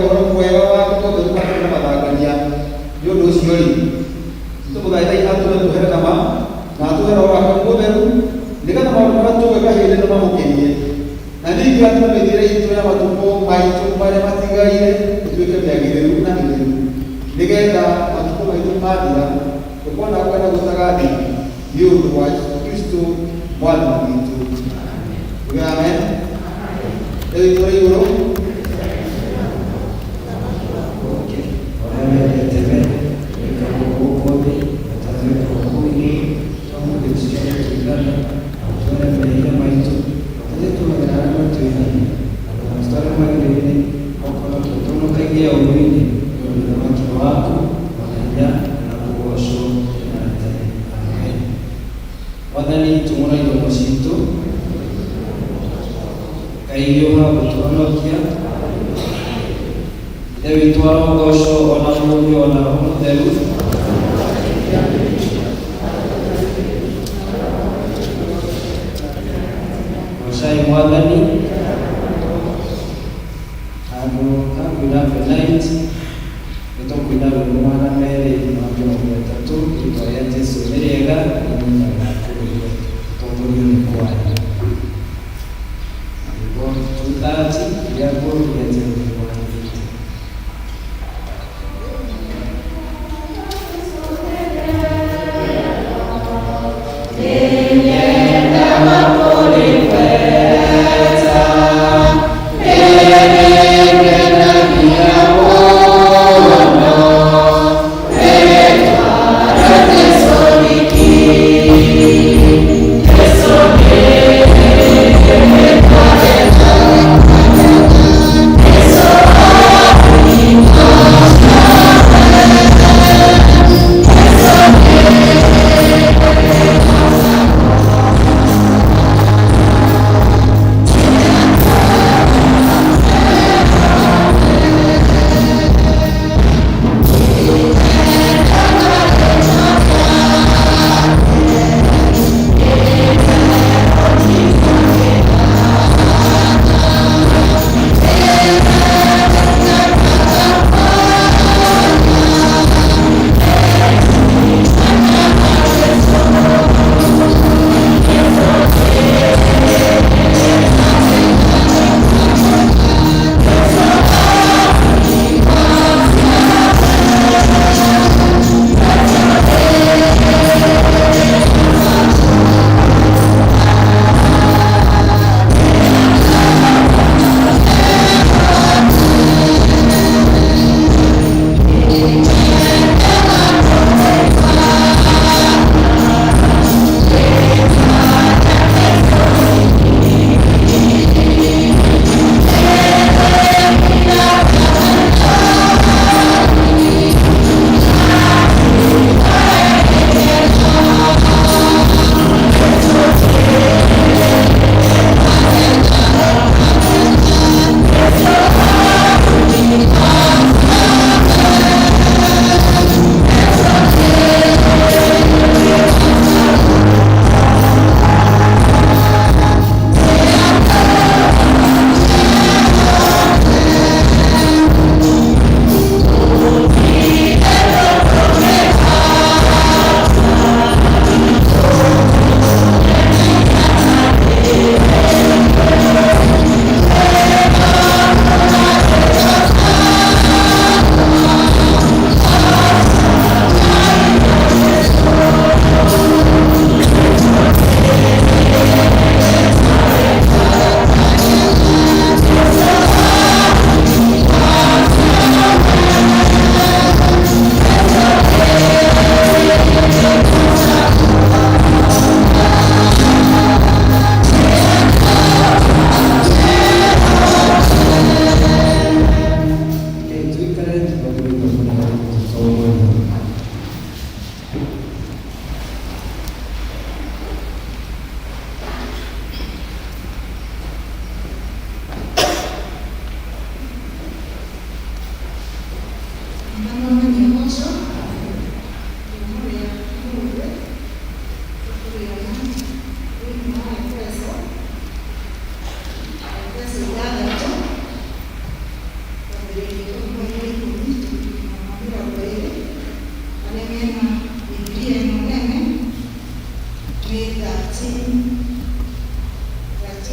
oro mwega wa kutoka kwa mathangania yondo ucio ri tumugaitha itatu tuhere nama na tuhere ora kamutheru nikana maundu matuwe kahinde no mamukirie na ningi atumithire itu ya matumbo maitu maria matigaire tutuike miagitheru na mitheru nigetha matumbo maitu mathira tukona kwenda gutagathi ni undu wa Kristo Bwana wetu. Amen. Ewe tore yoro Wadhani tumona ilo mosito kaiyoma kutuonokia Dewi tuaro gosho ona mumi ona umutheru Mosai mwadhani kakwina venait nitokwina lumwana mere mambio mwetatu itoya Jesu meriega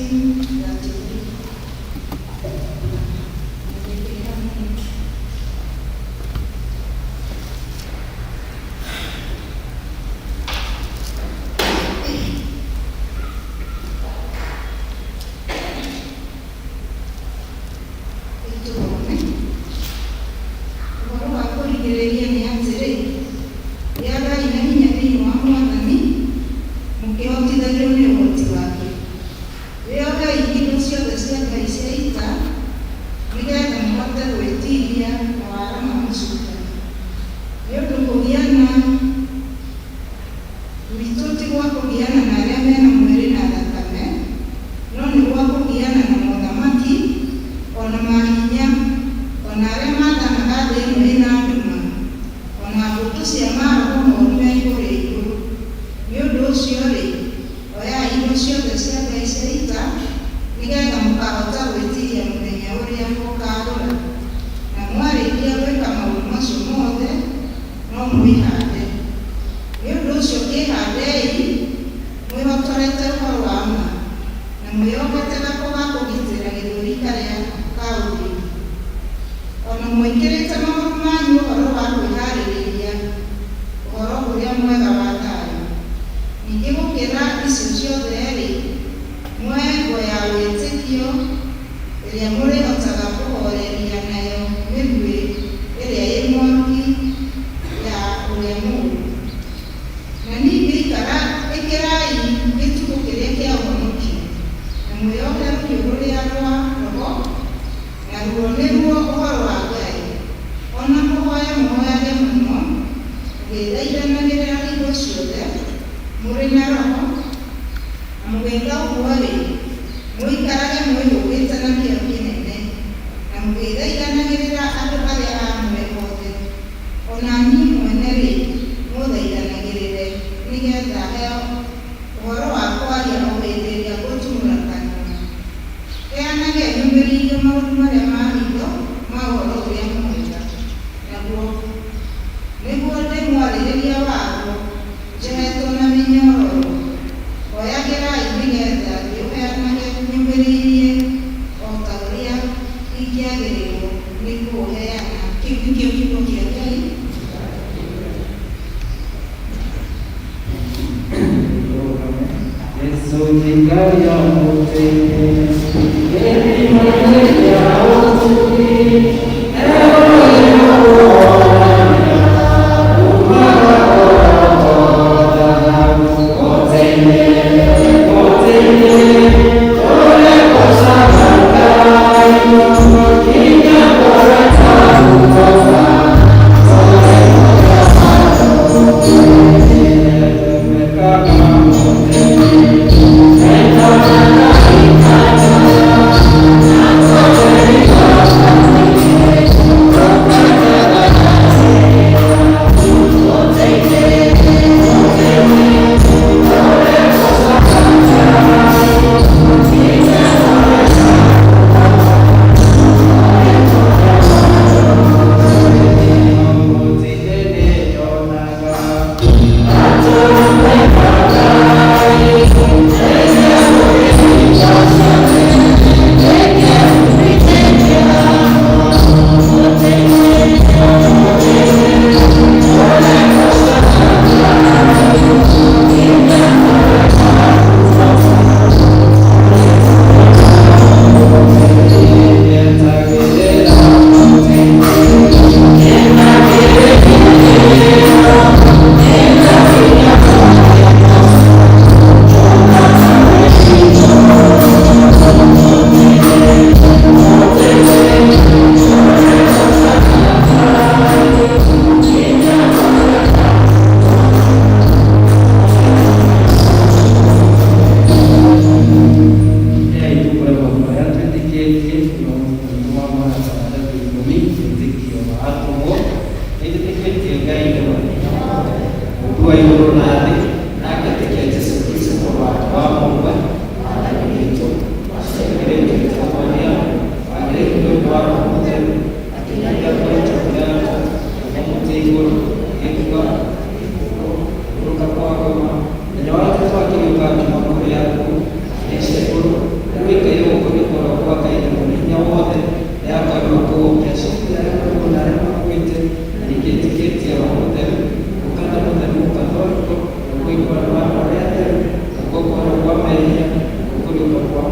Every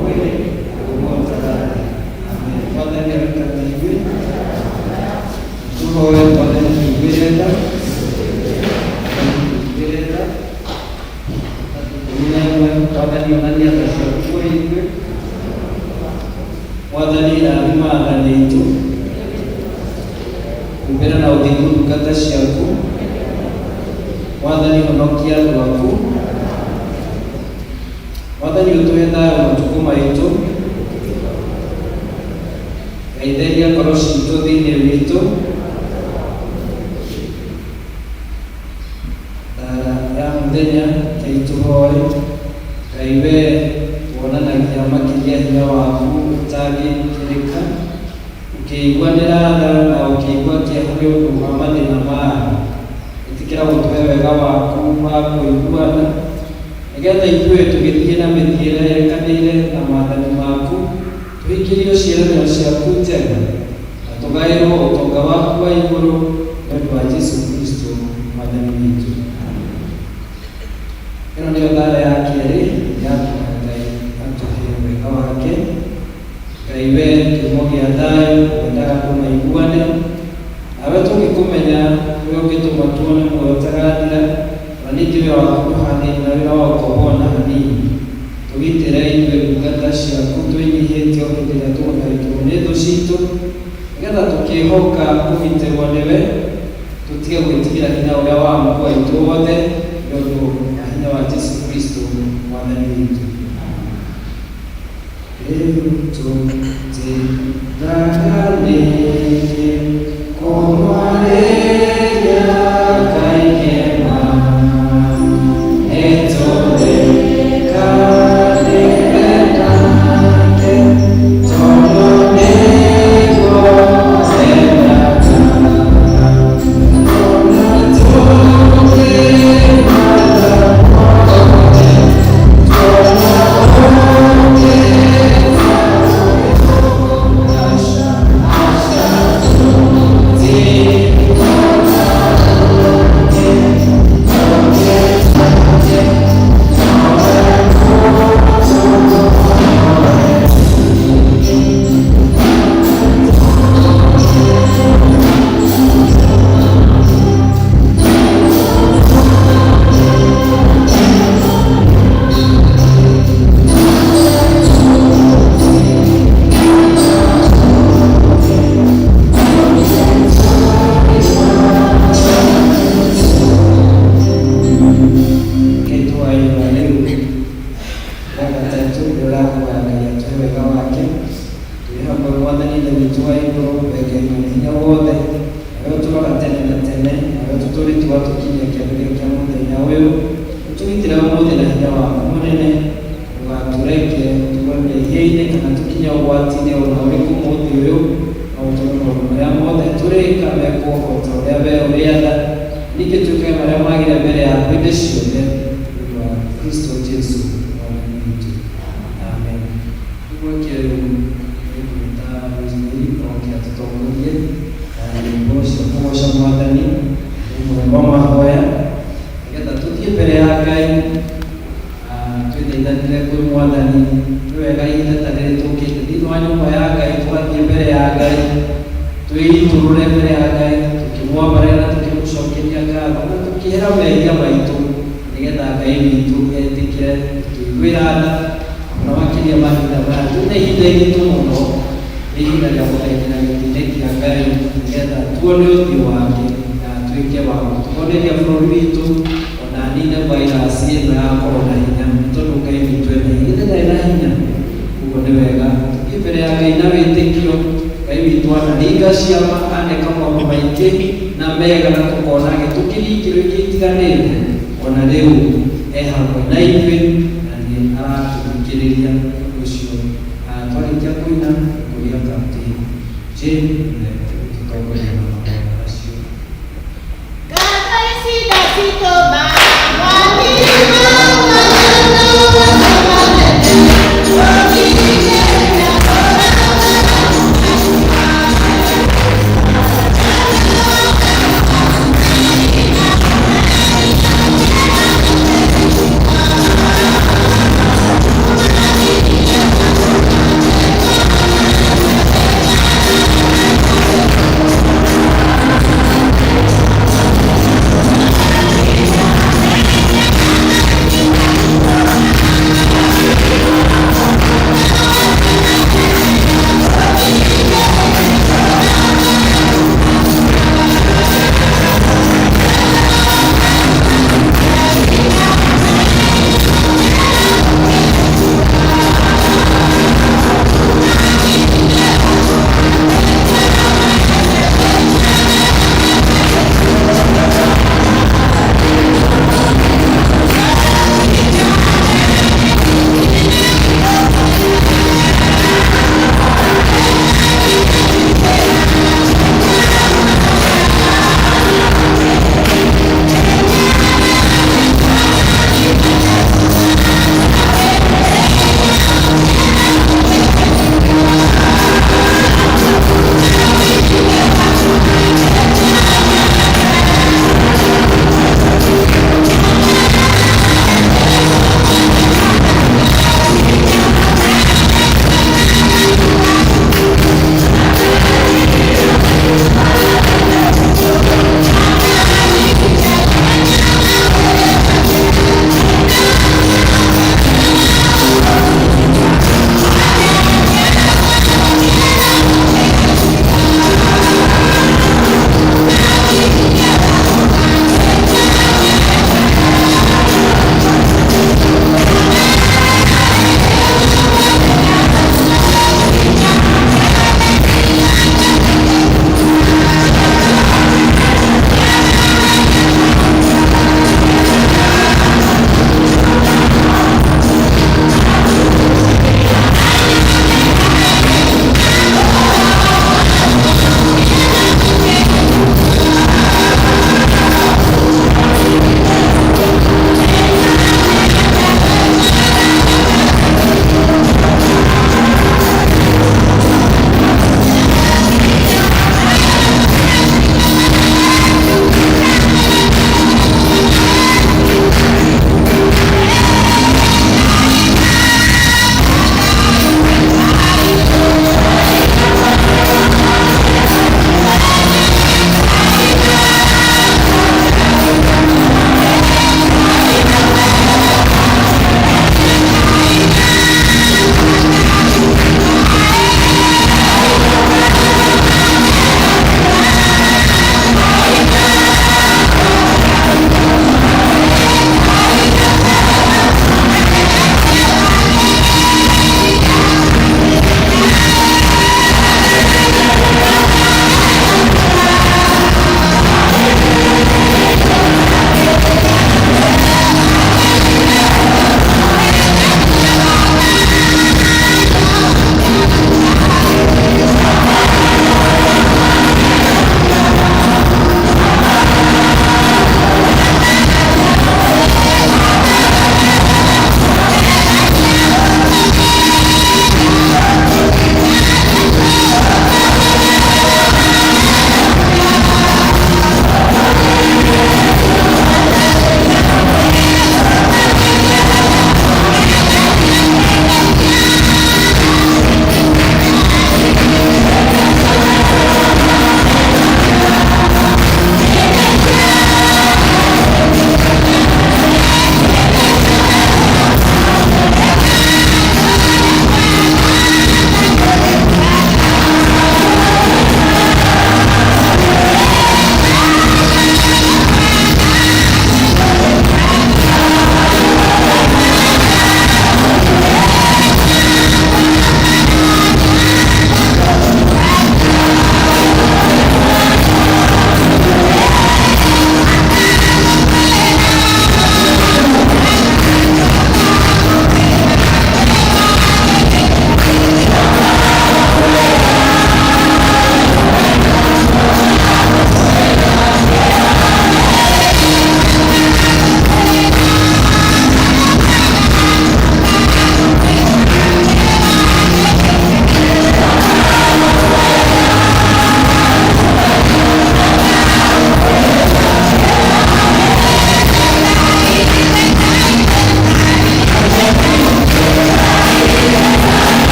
mwili umoja. Mwathani arutaniwe tuhoe mwathani twĩrenda mwathani onania tacio kũrĩ ithuĩ. Mwathani rathima athani aitũ kumbĩra na ũthingu ndungata ciaku. Mwathani honokia andũ aku. Mwathani ũtũhe thayũ matukũ maitũ. Geithĩria ngoro citũ thĩinĩ witũ. Ya mũthenya Ngai tũhoe. Ngai wee wonanagia makĩria hinya waku ũtangĩkĩrĩka, ũkĩiguanĩra tha na ũkĩigua kĩeha nĩ ũndũ wa mathĩna mao. Ĩtĩkĩra gũtũhe wega waku wa kũiguana, nĩgetha ithuĩ tũgĩthiĩ na mĩthiĩre yekanĩire na maathani maku, tũhingĩrio ciĩranĩro ciaku njega na tũgaĩrwo ũtonga waku wa igũrũ nĩ ũndũ wa Jesũ Kristo mwathani witũ. Ĩno nĩyo thara ya kerĩ yatũma Ngai atũhe wega wake. Ngai wee kĩhumo gĩa thayũ, wendaga andũ maiguane, nawe tũngĩkũmenya nĩwe ũngĩtũma tuone muoyo ũtagathira, na ningĩ wĩra waku ndũhanaine na wĩra wa ũkomona hanini. Tũgitĩre ithuĩ ndungata ciaku twĩnyihĩtie o hĩndĩ ĩrĩa tũgũtharĩkĩrwo nĩ thũ citũ, nĩgetha tũkĩhoka kũgitĩrwo nĩwe, tũtige gwĩtigĩra hinya ũrĩa wa Mũũngũ witũ wothe nĩ ũndũ wa hinya wa Jesũ Kristo mwathani witũ. Rĩu tũtĩthaganĩrie kũmwarĩria Ngai kĩema, nĩtũrĩkanĩre nake tondũ nĩguo endaga. Ona tũngĩmata othe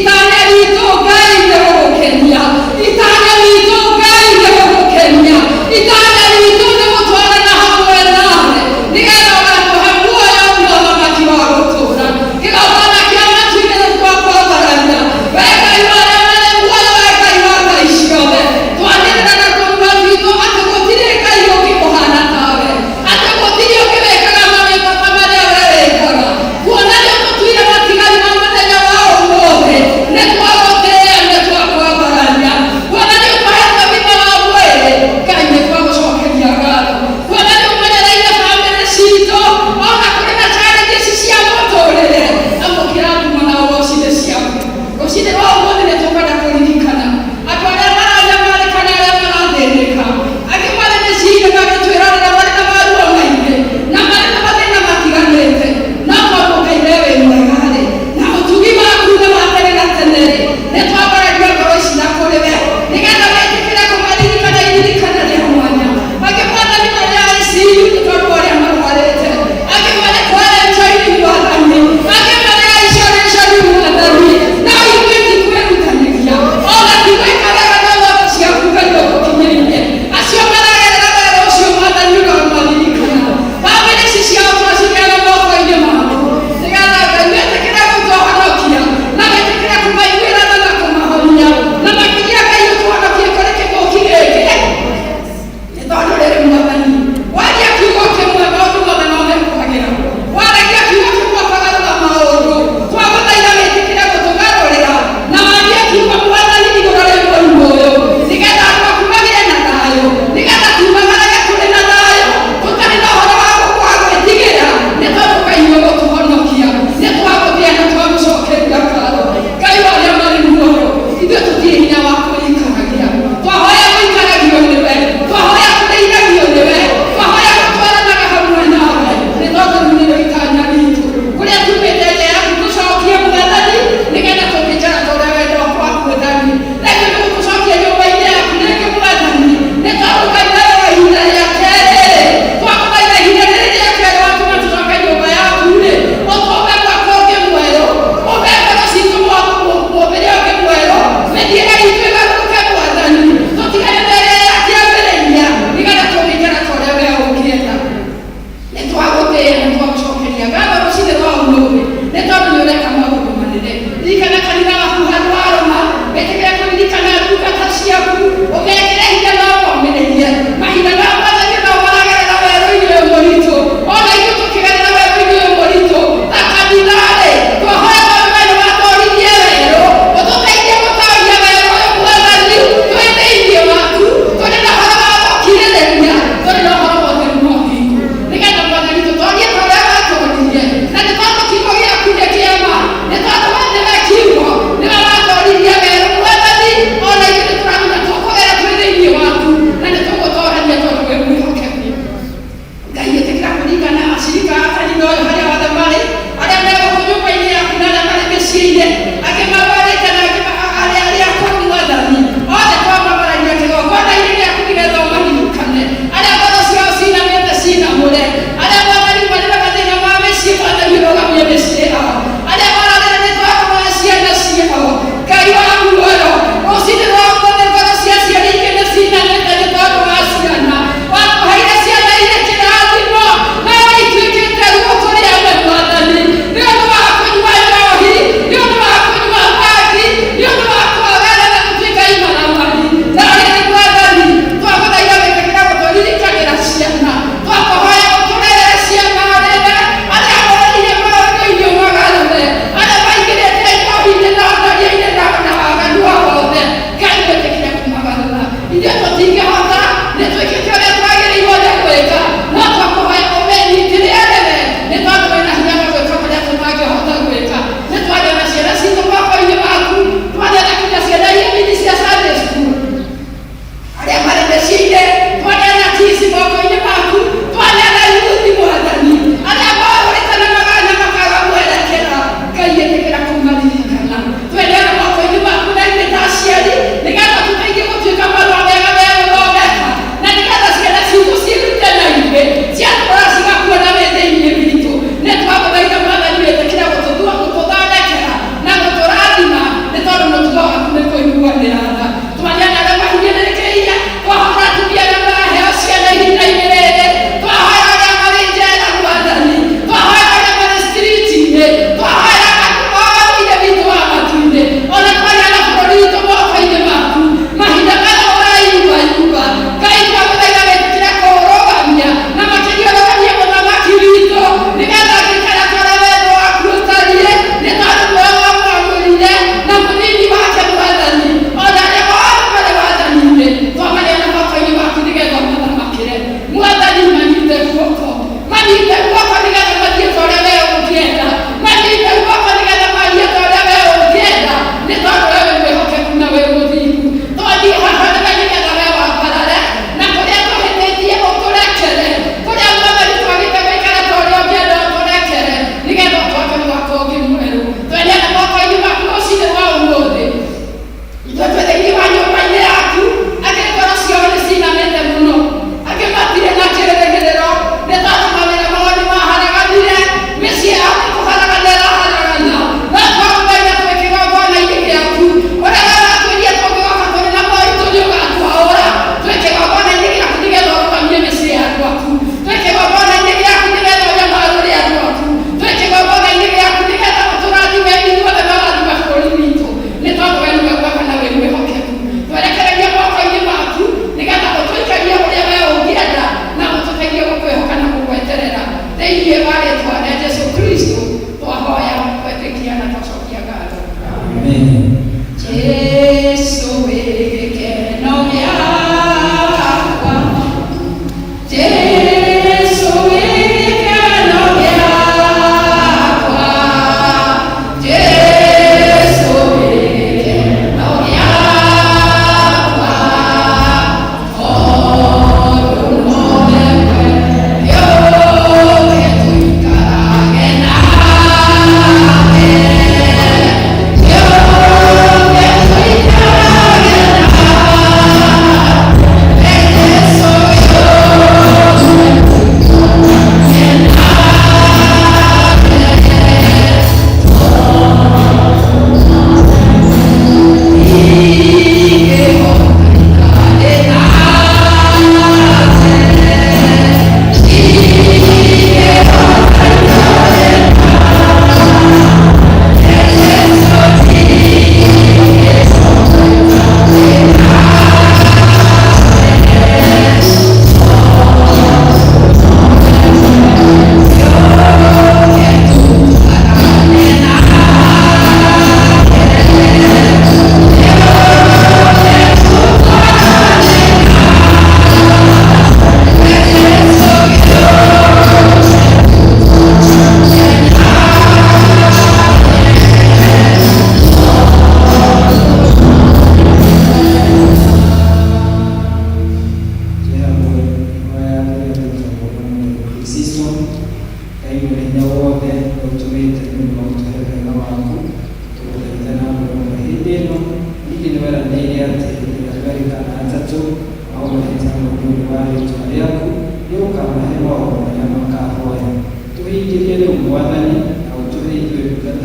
Itanya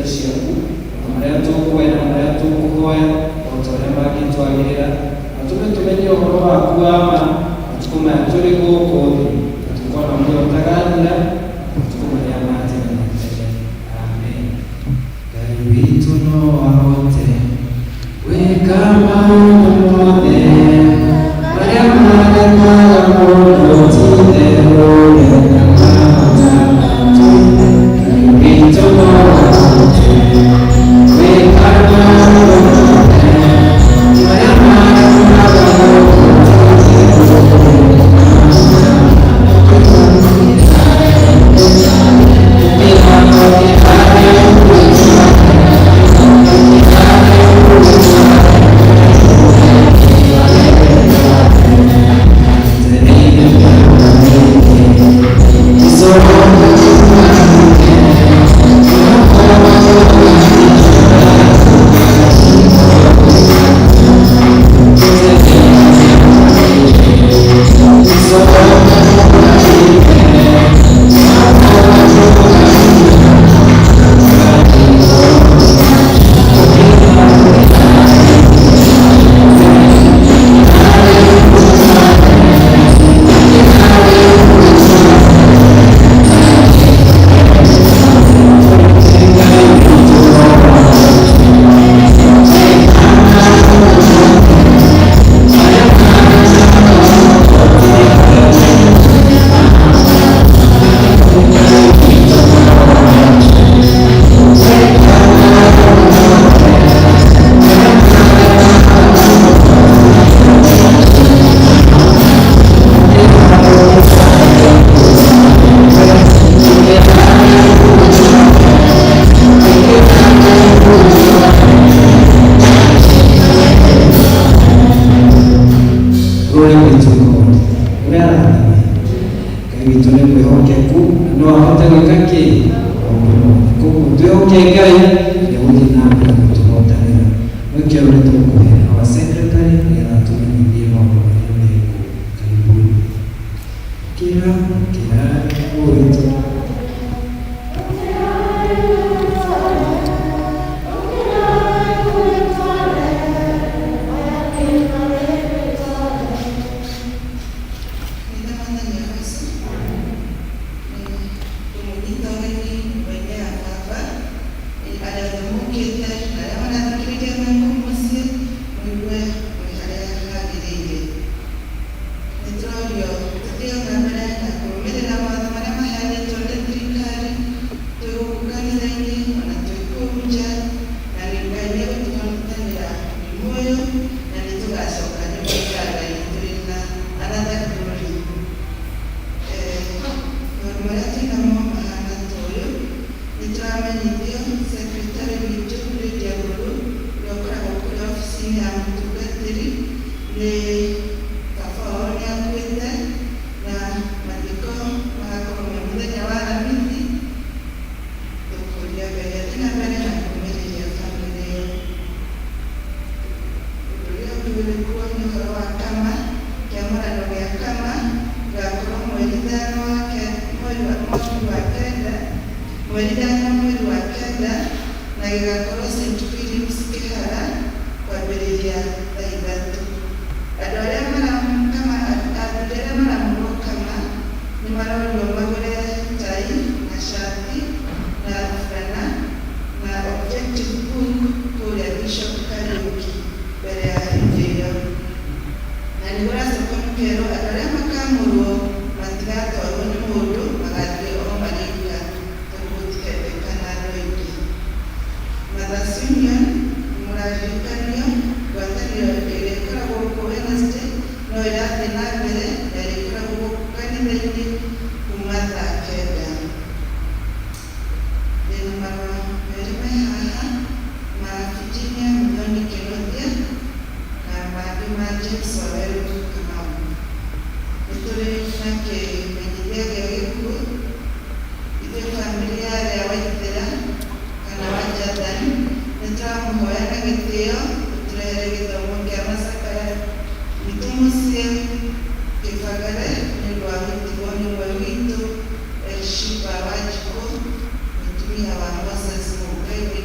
ndungata ciaku maria tukwenda na maria tukuhoya o ta uria mangitwagirira atume tumenye ũhoro waku wa ma matukũ maya tũrĩ gũkũ thĩ na tukona muoyo ũtaganira matukũ marĩa matene na tene. Amen. Ngai witũ no ahote gwĩka maũndũ mothe marĩa manĩkaga mũndũ ti-itherũ wega mahota matu. Ngai witũ no ahote gwĩka maũndũ mothe marĩa manĩkaga mũndũ ti-itherũ wega Shiva Wajiko, mtumia wa Moses Mungu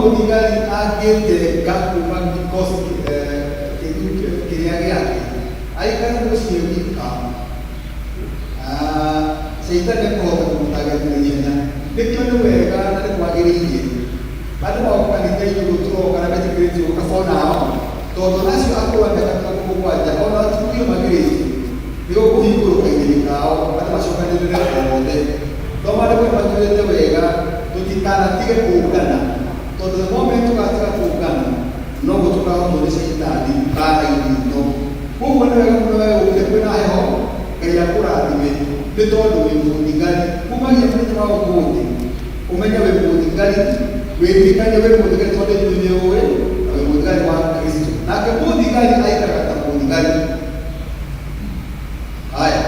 mũthigari angĩtereka kuma kikosi kĩrĩa gĩake aikare mũciĩ wika, Shaitani ekũhota kũmũtagĩrĩra ihenya. Nĩkĩo nĩ wega na nĩ kwagĩrĩire andũ magoka nĩ Ngai igũrũ tũroka na metĩkĩrĩtio gũkaba nao, tondũ nacio akũrũa mĩaka mĩrongo mũgwanja ona atumia magĩrĩire nĩ gũkũhingũrũka igĩrĩ kao andũ macokanĩrĩre othe. No maandĩko nĩ matwĩrĩte wega tũtikanatige kũngana, tondũ the moment tũgatiga kũngana noguo tũkahotwo nĩ Shaitani mbara-inĩ ĩno. Koguo nĩ wega mũno wega gũkire kwĩna heho Ngai akũrathime, nĩ tondũ wĩ mũthigari kumagia mũthenya wa ũmũthĩ ũmenye wĩ mũthigari, wĩtĩkanie wĩ mũthigari tondũ nĩ ũĩ na wĩ mũthigari wa Kristo. Nake mũthigari aikaraga ta mũthigari. Haya,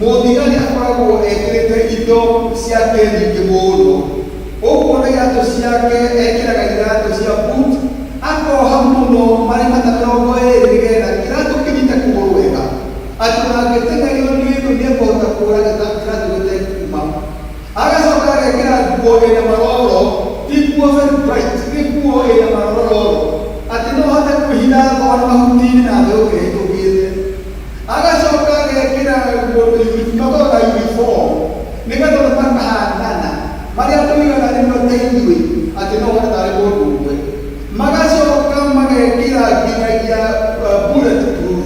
mũthigari akoragwo ekĩrĩte indo ciake nyingĩ mũno. Ũguo na iratũ ciake ekĩraga iratũ cia boot, akoha mũno marima ta 20 nĩgetha iratũ kĩnyite kũgũrũ wega, atĩ ona angĩteng'erio nĩ kĩndũ nĩekũhota kũũraga iratũ gĩtekuma. Agacoka agekĩra nguo ĩna maroro, ti nguo very bright, nĩ nguo ĩna maroro atĩ no ahote kwĩhitha thona mahuti-inĩ na thĩ ũkĩhĩtũkĩte. Agacoka agekĩra uniform nĩgetha ona makahanana marĩa tũigana nĩmo teithũĩ atĩ no ahote tarĩ mũndũ ũmwe. Magacoka magekĩra nginyagia bulletproof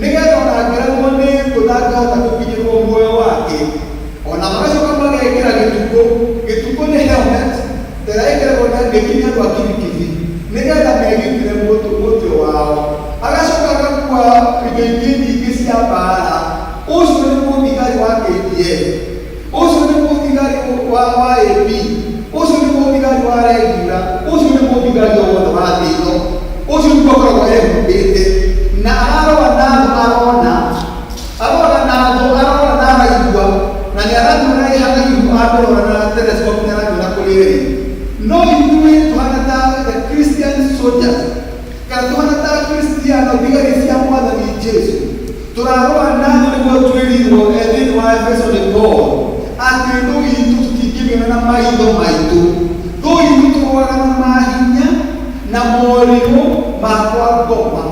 nĩgetha ona angĩragwo nĩ thũ ndangĩhota gũkinyĩrwo muoyo wake. Ona magacoka magekĩra gĩtukũ, gĩtukũ nĩ helmet ĩrĩa ĩkĩragwo na gĩkinya andũ a kibikibi nĩgetha megitĩre mũtwe wao. Agacoka agakua indo ingĩ nyingĩ cia mbara. Ũcio nĩ mũthigari wa KDF, ũcio nĩ mũthigari wa AP, ũcio nĩ mũthigari wa Regula, ũcio nĩ mũthigari wothe wa thĩ ĩno. Ũcio nĩguo akoragwo ehumbĩte na ararora na thũ, arora na araigua na nĩ aratuona haraihu arora na telescope nĩ aratuona kũrĩ. No ithuĩ tũhana ta the Christian soldiers, kana tũhana ta Kristiano thigari cia Mwathani Jesũ. Tũrarora na thũ nĩguo twĩrirwo thĩinĩ wa Efeso nĩ Paul atĩ thũ itũ tũtingĩmĩona na maitho maitũ. Thũ itũ tũrũaga na mahinya na morirũ ma kwa ngoma,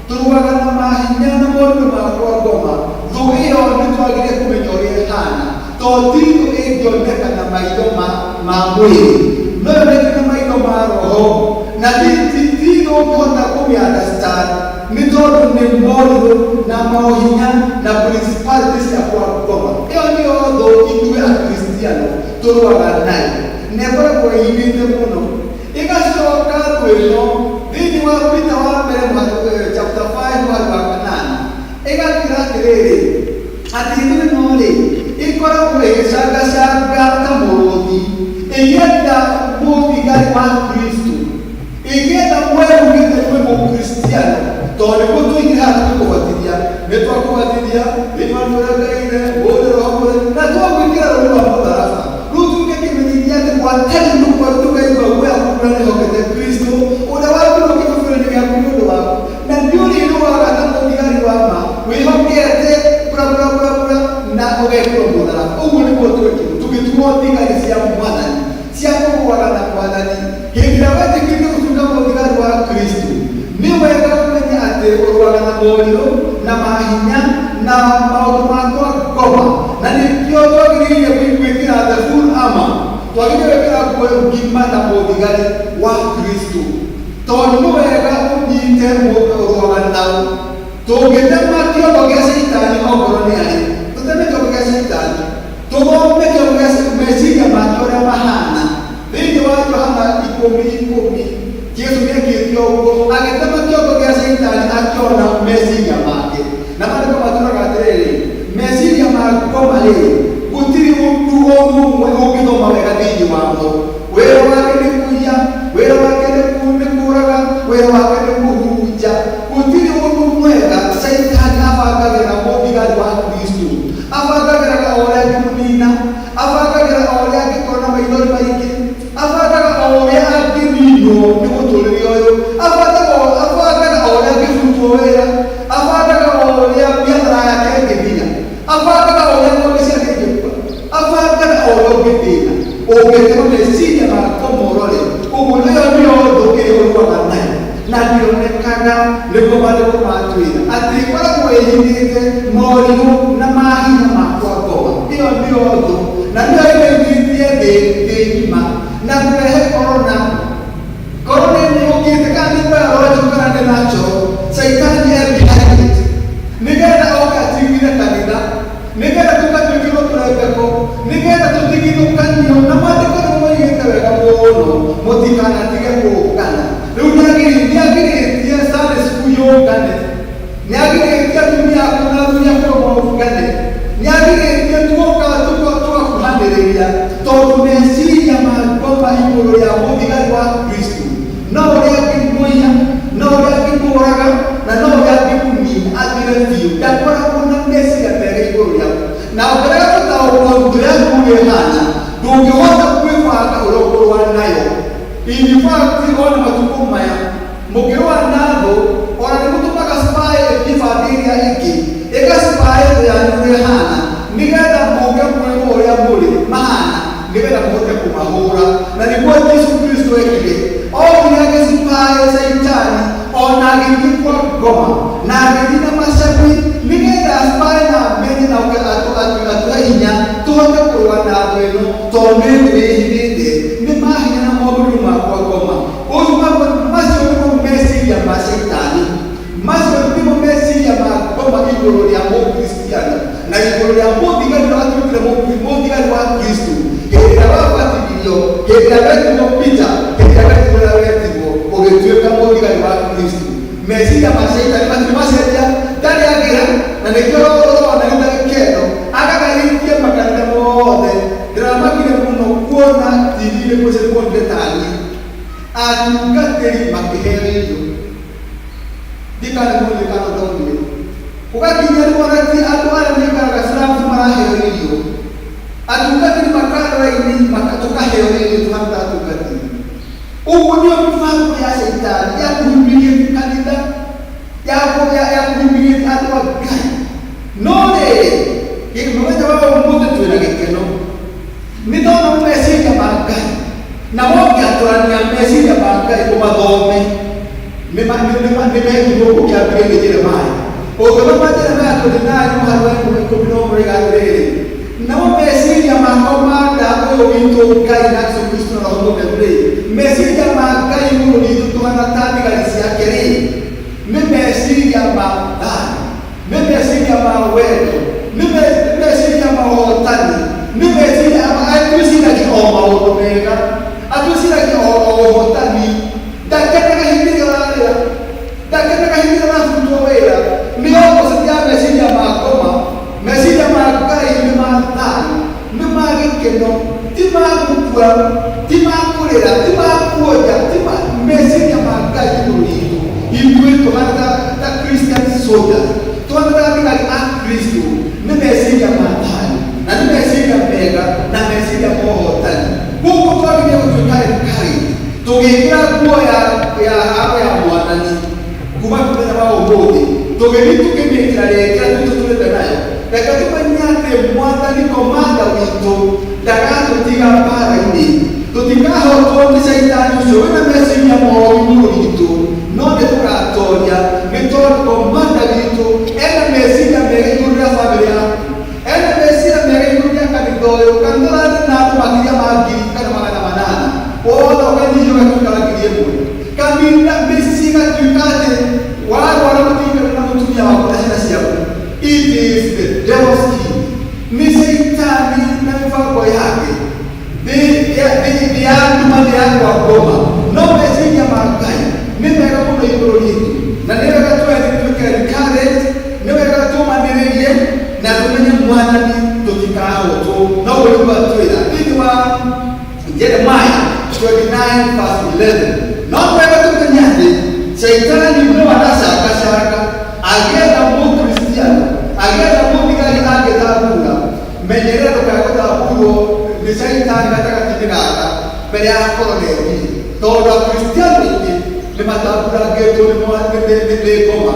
tũrũaga na mahinya na morirũ ma kwa ngoma. Thũ ĩyo nĩ twagĩrĩire kũmenya ũrĩa ĩhana, tondũ ti thũ ĩngĩoneka na maitho ma mwĩrĩ, no yoneke na maitho ma roho, na ti thũ ũngĩhota kũmĩ-understand nĩ tondũ nĩ morirũ na mahinya na principalities cia kwa ngoma. Ĩyo nĩyo thũ ithuĩ Akristiano tũrũaga nayo na ĩkoragwo ĩhithĩte mũno. Ĩgacoka thũ ĩno thĩinĩ wa Peter wa mbere chapter 5 mweri wa 8 ĩgakĩra atĩrĩrĩ atĩ ithuĩ no-rĩ ĩkoragwo ĩgĩcangacanga ta mũrũthi ĩgĩetha mũthigari wa Kristo, ĩgĩetha mwehumĩte kwĩ Mũkristiano, tondũ nĩguo tũingĩre tukubatithia nitwakubatithia nitwatũrangaire ũndũ wamwe na twagwĩkĩra rũũri rwa mũtharaba rĩu tũngĩkĩmenyithia atĩ gwatari nũkwa tũkaigua guoya kuura nĩhokete Kristo ũrĩa wambirwo kĩbũbũro-inĩ gĩaku nĩ ũndũ waku na nĩũrĩrũaga ta mũthigari wa ma wĩhokete bũra na ũgekĩrwo mũtharaba. Ũguo nĩguo twekirwo tũgĩtuo thigari cia Mwathani cia kũrũaga na Mwathani. Hĩndĩ ĩrĩa wetĩkĩrĩte gũtuĩka mũthigari wa Kristo nĩ wega ũmenye atĩ ũrũaga na morirũ na mahinya na maũndũ ma ngoma na nĩkĩo twagĩrĩire gwĩkĩra the full armor. Twagĩrĩire gwĩkĩra nguo ngima na mũthigari wa Kristo tondũ nĩ wega ũnyite ũrũaga nao. Tũngĩtema kĩongo gĩa Shaitani okorwo nĩ arĩ tũteme kĩongo gĩa Shaitani tũgome kĩongo gĩa meciria make ũrĩa mahana. Thĩinĩ wa Johana 10:10 Jesũ nĩekĩte ũguo agĩtema kĩongo gĩa Shaitani akĩona meciria make na maandĩko matũraga atĩrĩrĩ meciria makoma rĩrĩ gũtirĩ ũndũ ũmwe ũngĩthoma wega thĩinĩ wamo. Wĩra wake nĩ kũiya, wĩra wake nĩ kũũraga, wĩra wake nĩ kũhurunja. Gũtirĩ ũndũ mwega Shaitani abangagĩra mũthigari wa Kristo. Abangagĩra o ũrĩa angĩmũnina, abangagĩra o ũrĩa angĩkorwo na maithori maingĩ, abangaga o ũrĩa angĩninwo nĩ mũtũrĩre ũyũ, abangaga o ũrĩa angĩbutwo wĩra, abangaga o ũrĩa biathara yake ĩngĩthira, abangaga o ũrĩa ng'ombe ciake ingĩkua, abangaga o ũrĩa ũngĩthĩna. Ũngĩkorwo meciria makwa morore, ũguo nĩyo thũ ĩrĩa ũrũaga nayo na ndĩonekaga nĩguo maandĩko matwĩra atĩ ĩkoragwo ĩhithĩte morirũ na mahinya makwa ngoma. Ĩyo nĩyo thũ na nĩyo ĩmenyithie thĩ ng'ima na kũrehe korona. Korona nĩ yũkĩte kana nĩ biological kana nĩ natural. Shaitani e behind it nĩgetha oke atigithie kanitha, nĩgetha tũgatuĩkĩrwo tũrembeko, nĩgetha tũtigithũkanio. Na maandĩko nĩ moigĩte wega mũno mũtikanatige kũũngana. Rĩu nĩagirĩtie Sunday school yũngane, nĩagirĩtie atumia akũ na athuri akũ maũngane, nĩagirĩtie tũgakuhanĩrĩria tondũ meciria ma ngoma igũrũ rĩa mũthigari wa Kristo no ũrĩa angĩmũiya, no ũrĩa angĩmũũraga na no ũrĩa angĩmũnina athire biũ. Ndakoragwo na meciria mega igũrũ rĩaku na ũngĩrega gũtaũkwo thũ yaku ũrĩa ĩhana ndũngĩhota kwĩbanga ũrĩa ũkũrũa nayo. In fact, ona matukũ maya mũngĩrũa na thũ ona nĩmũtũmaga spy ĩkĩbanga iria ingĩ ĩgaspy thũ yanyu ũrĩa ĩhana nĩgetha mũũke mwĩrwo ũrĩa mũrĩ mahana nĩgetha mũhote kũmahũra. Na nĩguo Jesũ Kristo ekire othire agĩspy Shaitani ona agĩthiĩ kwa ngoma na agĩthiĩ na macakũi nĩgetha spy na amenye na atũhe hinya tũhote kũrũa na thũ ĩno tondũ nĩ thũ ĩhithĩte nĩ mahinya na morirũ makwa ngoma. Macio nĩmo meciria ma Shaitani, macio nĩmo meciria ma ngoma igũrũ rĩa mũkristiano na igũrũ rĩa mũthigari ũrĩa watuĩkire mũthigari wa Kristo. Hĩndĩ ĩrĩa wabatithirio, hĩndĩ ĩrĩa wetirwo Peter, hĩndĩ ĩrĩa wetirwo ũgĩtuĩka mũthigari wa Kristo, meciria ma Shaitani matirĩ macenjia, ndarĩ agĩra na nĩkĩo ũrona nĩ ndagĩkeno agagarĩtie makanitha mothe. Ndĩramakire mũno kuona TV-inĩ gũcenjio tani atungatĩri makĩheo irio ndikana mũthikano ndonire ũgakinya rĩmwe ti andũ arĩa maikaraga slums maraheo irio, atungatĩri makaraini tũkaheo irio tũhana atungatĩri. Ũguo nĩyo mĩbango ya Shaitani ya kũhumbĩria kanitha, ya kũhumbĩria andũ a Ngai. No rĩrĩ mũthenya wa ũmũthĩ twĩna gĩkeno nĩ tondũ meciria ma Ngai na mongĩatũrania meciria ma Ngai ũmathome nĩmekirwo gũkĩambĩrĩria Jeremaya. Ũngĩthoma Jeremaya 29:11 atĩrĩrĩ namo meciria makwa ma nda ũyũ witũ Ngai na Jesũ Kristo na Roho Mũtheru meciria ma Ngai igũrũ ritũ tũhana ta thigari ciake nĩ meciria ma thayũ, nĩ meciria ma wendo, nĩ meciria ma ũhotani, nĩ meciria atwĩciragia o maũndũ mega, atwĩciragia o ũhotani. Ndakenaga hĩndĩ ĩrĩa ũrarĩra, ndakenaga hĩndĩ ĩrĩa ũrabutwo wĩra. Nĩ opposite ya meciria ma ngoma. Meciria ma Ngai nĩ ma thayũ, nĩ ma gĩkeno, ti ma gũkua, ti ma kũrĩra, ti ma kuoya, ti ma meciria ma Ngai igũrũ ritũ ithuĩ tuhana ta Christian soldiers tuhana kali Kristo ne mesiga matani na ne mesiga mega na mesiga mohotani huko kwa vile utukale kari tugekira kuwa ya hapo ya mwanani kuba tuna wao wote tugeni tukimekira lekera tutule nayo daga tumanyate mwanani komanda wito daga tutiga para ini tutiga hoto ni saitani sio na mesiga moyo wito no de tukatoria metoro komanda wito ena mesiga mega kuria familia ena mesiga mega kuria kanidoyo kandola na tumakia magi kana magana manana oda wakati hiyo kukala kidiemo kamina mesiga tukate wao wanakutika na kutumia wakati siapo it is the devil's scheme ni saitani na mfano yake dia tumande yako goma no mesiga magai nimeka kuna ibronitu na nimeka tuwa tukere courage nimeka tuma nireje na tumenya mwana ni tukikao to na wewe tuela itwa Jeremiah 29 verse 11 na wewe tukanyate Saitani ndio anasaka shaka agenda mu Kristiano agenda mu bigari agenda kula menyera tukakota huo ni Saitani nataka kitikaka mbele yako leo todo Kristiano ni matabura geto ni mwana de koma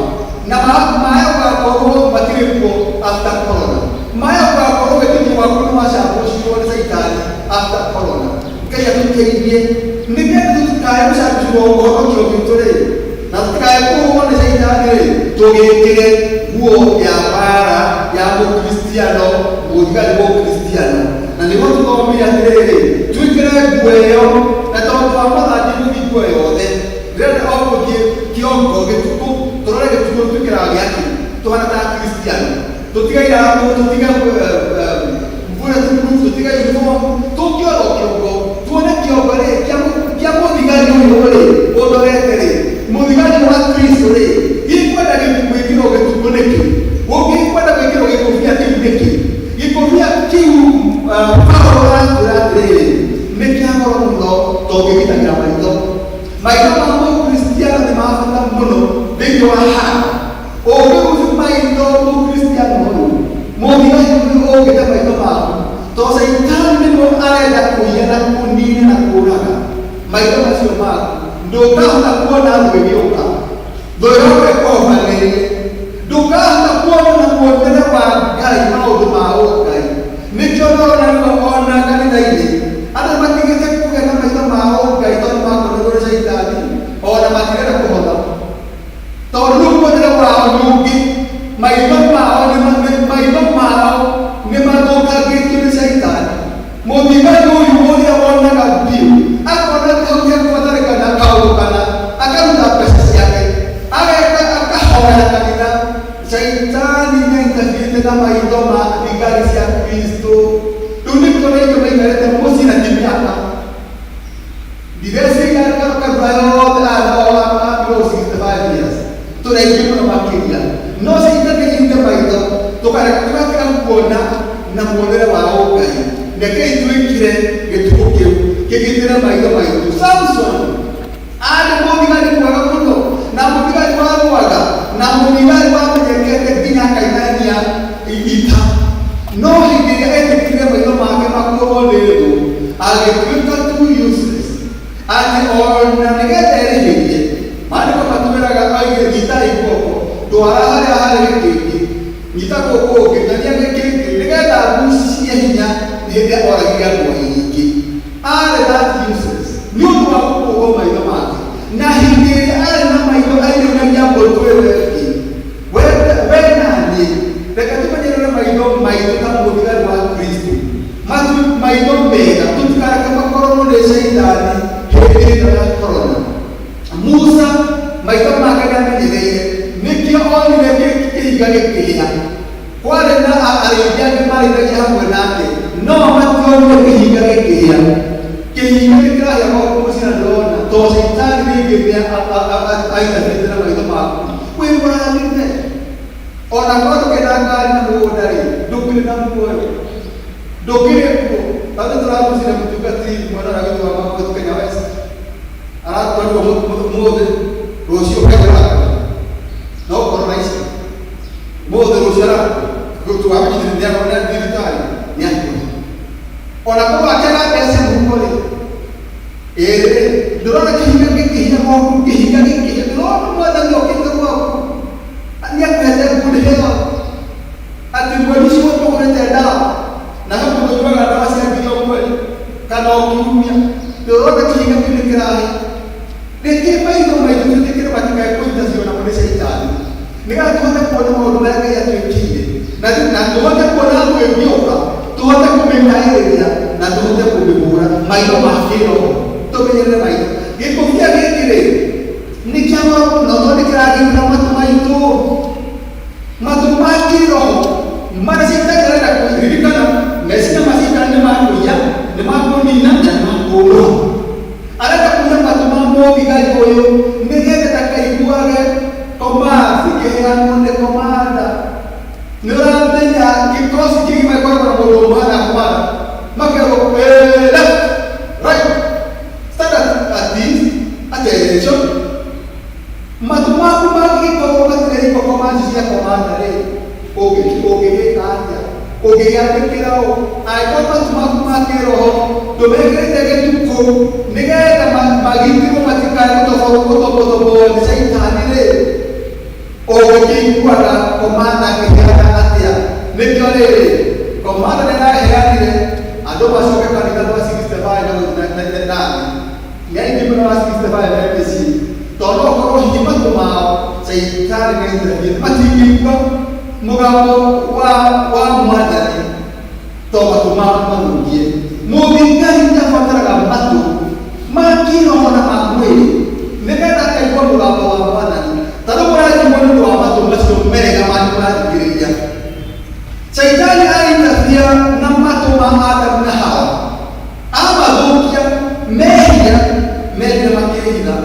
na maya kwa kwa matiripo after corona maya kwa kwa wetu wa kuna mashapo shio Saitani after corona kaya tukiingie ningendo tukaya mshapo kwa kitore na tukaya kwa Saitani tugekire huo ya bara ya Kristiano udigale kwa Kristiano na ni watu kwa mimi atirere tukire gweyo na toka hapa hadi gweyo renda hapo kiongo getuko torore getuko tukira yake tuhana ta Kristiano tutiga hapo tutiga mbona tutiga uniform tokyo kiongo tuone kiongo le kiamo digani ole odore mudigani wa Kristo le iko na getuko getuko neki wogi kwa na getuko gekofia tibneki iko vya kiu power le mekiamo ndo toge kitanga maido maika mambo Kristiano ni maafaka mbono bingi wa haa oge uzumaito mu Kristiano mbono modi wa yuko oge ta maika mambo to Saitani mo areda kuyana kunini na kuraka maika masio mako ndoka utakuona wewe doyoke kwa malele ndoka utakuona na kuonana kwa gai maudu mao gai nikiona na kuona kanisa hili hata matigete kuga na maika mao gai to mako ndio Saitani ona matigete kuhoda to luko ndio kwa yugi maika mao ni mao ni madoka kitu Saitani modiga yuko ya ona kabio akona kwa tare kana kau kana akan pesa yake akahawana kanina Saitani nyenga kama idoma digari ya Kristo tunitone kama inaleta mosi na timyaka diresi kama bayo ala close 65 years tunaijibu na makilia no Saitani nyenga bayo tokara kuona na muonera wao kai ndeke tuikire getuke kekitira bayo Samson ada modigali kwa kuno na modigali kwa waga na modigali kwa mjekete binya kaitania ita no hidiri ete kile bayo make makoro leo age kuta tu useless ane ona negete rejeye mali kwa matumera ga aige gita ikoko to hale keke gita koko kitania keke negeta busi hinya ndio ora kiga kwa hiki ale that useless nyundo wa kuko mailo make na hindiri ale na mailo aile na jambo twewe wewe nani rekati majira mailo kama modigali wa Kristo matu mailo mega tutukara kama korona de Saitani hindiri na korona Musa mailo make na njire nikia oli ne kigage kia kwale na aliyajani mali na jambo nake no matu ne kigage kia kigage kia ya kwa sina dona to Saitani ninge ya aina tena mailo mako wewe wanaline ona kwa kedanga na muodari dukule na muodari dokire ko tata trapo sina kutukati mwana na kitu mako tukanyaweza ara kwa muode rosio kagara marĩa Ngai atwĩkĩire na tũhote kuona gwĩgĩũka, tũhote kũmĩkaĩrĩria na tũhote kũmĩhũra maitho ma kĩroho, tũmenyerere maitho. Gĩko kĩrĩa gĩkĩ rĩ nĩ kĩa goro mũno tondũ nĩ kĩragĩra matũ maitũ, matũ ma kĩroho marĩa Shaitani arenda kũririkana. Meciria ma Shaitani nĩ ma kũiya, nĩ ma kũnina na nĩ ma kũũra. Arenda kũiya matũ ma mũthigari ũyũ nĩgetha ndakaiguage komathi kĩheanwo nĩ komanda. Nĩ ũramenya kikosi kĩgima gĩkoragwo na mũndũ ũmwe na komanda, makerwo left right stand at this attention. Matũ maku mangĩkorwo matirĩ iko komandi cia komanda rĩ, ũngĩgĩka atĩa? Ũngĩgĩathĩkĩra ũ? Angĩkorwo matũ maku ma kĩroho ndũmekĩrĩte gĩtukũ nĩgetha magitĩrwo matikae gũtobotoboa nĩ Shaitani rĩ, ũngĩkĩiguaga komanda akĩheana atĩa? Nĩkĩo rĩrĩ komanda nĩaraheanire andũ macoke kanitha wa 65 na ng'aingĩ mũno wa 65 na mĩciĩ, tondũ okorwo hihi matũ mao Shaitani nĩaithagia matingĩigua mũgambo wa Mwathani to matũ mao mathũkie. Mũthigari nĩabataraga matũ ma kĩroho na ma mwĩrĩ nĩgetha akaigua mũgambo wa Mwathani. Tondũ mũraigua nĩ ũndũ wa matũ macio mega marĩa mũrathikĩrĩria. Shaitani aithagia na matũ ma Adamu na Hawa, amathũkia mehia makĩhitha.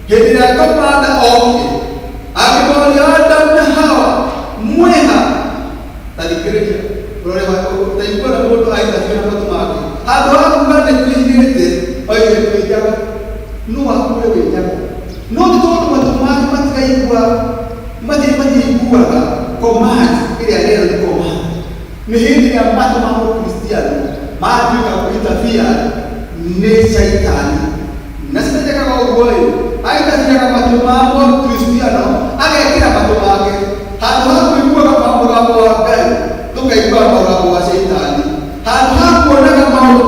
Hĩndĩ ĩrĩa komanda oke akĩmoria Adamu na Hawa mwĩha, ta thikĩrĩria taigua na mũndũ aithagia na matũ make, handũ ha kuuga nĩ twĩhithĩte oige twĩnjaga, no akũre wĩnjaga. No nĩ tondũ matũ make matiiguaga komandi ĩrĩa rĩera nĩ komandi. Nĩ hĩndĩ ĩrĩa matũ ma mũkristiano matuĩka kũintabia nĩ Shaitani. Na citendekaga ũguo rĩ, aithagiaga matũ ma mũkristiano agekĩra matũ make, handũ ha kũiguaga mũgambo wa Ngai tũkaigua mũgambo wa Shaitani, handũ ha kuonaga maũndũ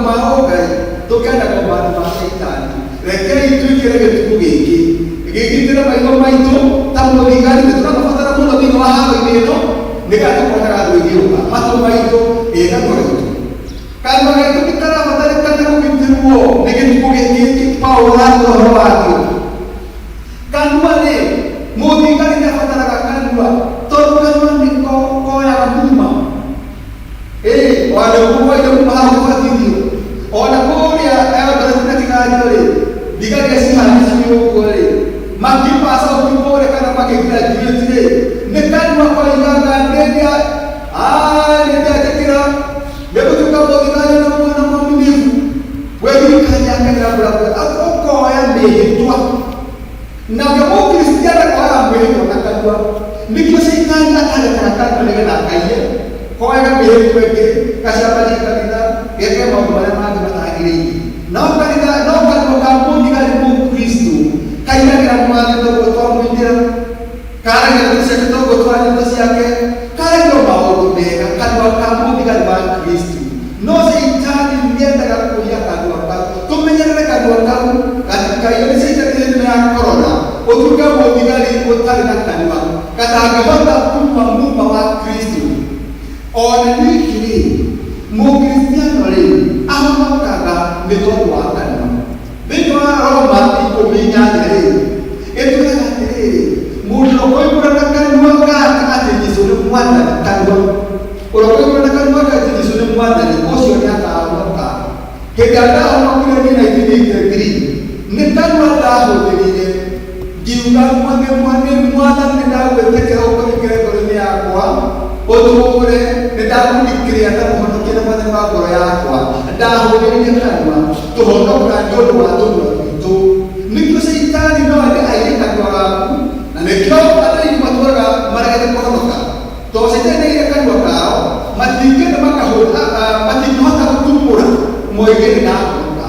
ma Ngai tũkĩendaga maũndũ ma Shaitani. Rekei twĩkĩre gĩtugo gĩkĩ gĩgitĩre maitho maitũ ta mũthigari. Nĩtũrabatara mũno thĩinĩ wa handũ-inĩ ĩno nĩgetha tũkonaga gwĩgĩũka matũ maitũ ĩgatũ gaitũ. Kanua gaitũ nĩkarabatarĩkana gũgitĩrwo nĩ gĩtugo gĩkĩ Paũlũ aratwĩra ũhoro wakĩo. Kanua rĩ, mũthigari nĩabataraga kanua tondũ kanua nĩko koyaga muma. Ona ũguo kuma hau ũbatithio, ona kũrĩa na kĩganjo rĩ, thigari cihanicio ũguo rĩ, makipaca ũkĩmũre kana makĩgraduate rĩ, nĩ kanua koigaga nĩndiatĩkĩra nĩgũtuĩka mũthigari na mwana mwaminifu. Wegwikania kanitha ũkoya mĩhĩtwa, nake mũkristiano koya mwĩhĩtwa na kanua. Nĩkĩo Shaitani akarekera kanua nĩgetha akaiye, koyaga mĩhĩtwa ĩngĩ gacambarie kanitha geke maũndũ marĩa mangĩ matagĩrĩire. No kanua ka mũthigari mũkristo kainagĩra Mwathani tondũ twamũinĩra, karagia tũciake tondũ twanya indo ciake, karagia maũndũ mega. Kanua ka mũthigari wa Kristo. No Shaitani nĩendaga kũiya kanua kau. Tũmenyerere kanua kau gatikaiywo nĩ Shaitani hĩndĩ ya korona. Ũtuĩke mũthigari ũtarĩ na kanua gatangĩhota kuma muma wa Kristo. Ona ningĩ rĩ, mũkristiano rĩ ahonokaga nĩ tondũ wa kanua. Thĩinĩ wa Roma 10:8 rĩ, ĩtwĩraga atĩrĩrĩ, mũndũ ũkoimbũra na kanua gake atĩ Jesũ nĩ Mwathani, kanua ũrokoimbũra na kanua gake atĩ Jesũ nĩ Mwathani, ũcio nĩakahonoka. Hĩndĩ ĩrĩa ndahonokire niĩ 1983 nĩ kanua ndahũthĩrire ngiuga Mwathani nĩndagwĩtĩkĩra ũkũringĩre ngoro-inĩ yakwa ũtũũre, nĩndagũthikĩrĩria ndamũhonokia na Mwathani wa ngoro yakwa. Ndahũthĩrire kanua tũhonoka nĩ ũndũ wa tũnua twitũ. Nĩkĩo Shaitani no ende aiye kanua gaku, na nĩkĩo andũ aingĩ matũũraga maregete kũhonoka tondũ Shaitani nĩaiye kanua kao, matingĩenda matingĩhota gũtumũra moige nĩndahonoka.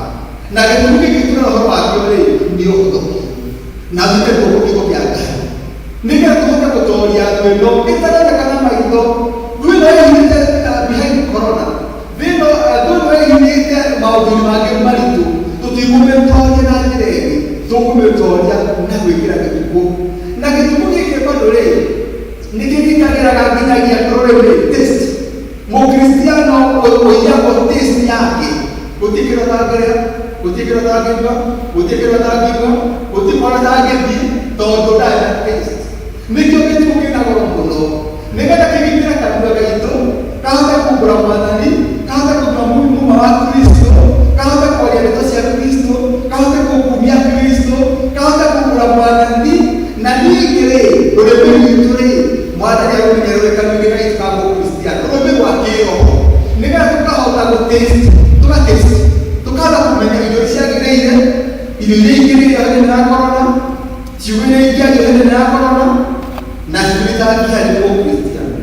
Na gĩtũmi gĩkĩ tũrona ũhoro wakĩo rĩ, nĩ ũhothoki na thikĩrĩrio gĩko kĩa Ngai nĩgetha tũhote gũtooria thũ ĩno ĩtaroneka na maitho. Thũ ĩno ĩhinyĩte behind corona, thũ ĩno ĩhinyĩte maũndũ-inĩ mangĩ maritũ. Tũtikũmĩtooria na njĩra ĩngĩ, tũkũmĩtooria na gwĩkĩra gĩtugũ. Na gĩtugũ gĩkĩ bado rĩ nĩkĩo gera nginyagia rũrĩrĩ test mũkristiano ũiyagwo test yake gũtikĩra tangĩrĩa gũtikĩra tangĩigua gũtikĩra tangĩigua gũtikĩra tangĩthiĩ tondũ ndarĩ test nĩkĩo gĩtuo kĩna goro mũno nĩgetha kĩgitĩre kanitha gaitũ kahote kumbũra Mwathani kahote kũruta muuma wa Kristo kahote kwaria ndeto cia Kristo kahote kũkumia Kristo kahote kumbũra Mwathani na ningĩ-rĩ rũrĩmĩ rwitũ-rĩ Mwathani arũmenyerere kanitha gaitũ ka mũkristiano rũrĩmĩ rwa kĩroho nĩgetha tũkahota gũtest tũkahota kũmenya irio ciagĩrĩire irio iria ingĩrĩire hĩndĩ ya korona ciugo iria ingĩaria hĩndĩ ya korona na ciugo itangĩaria mũkristiano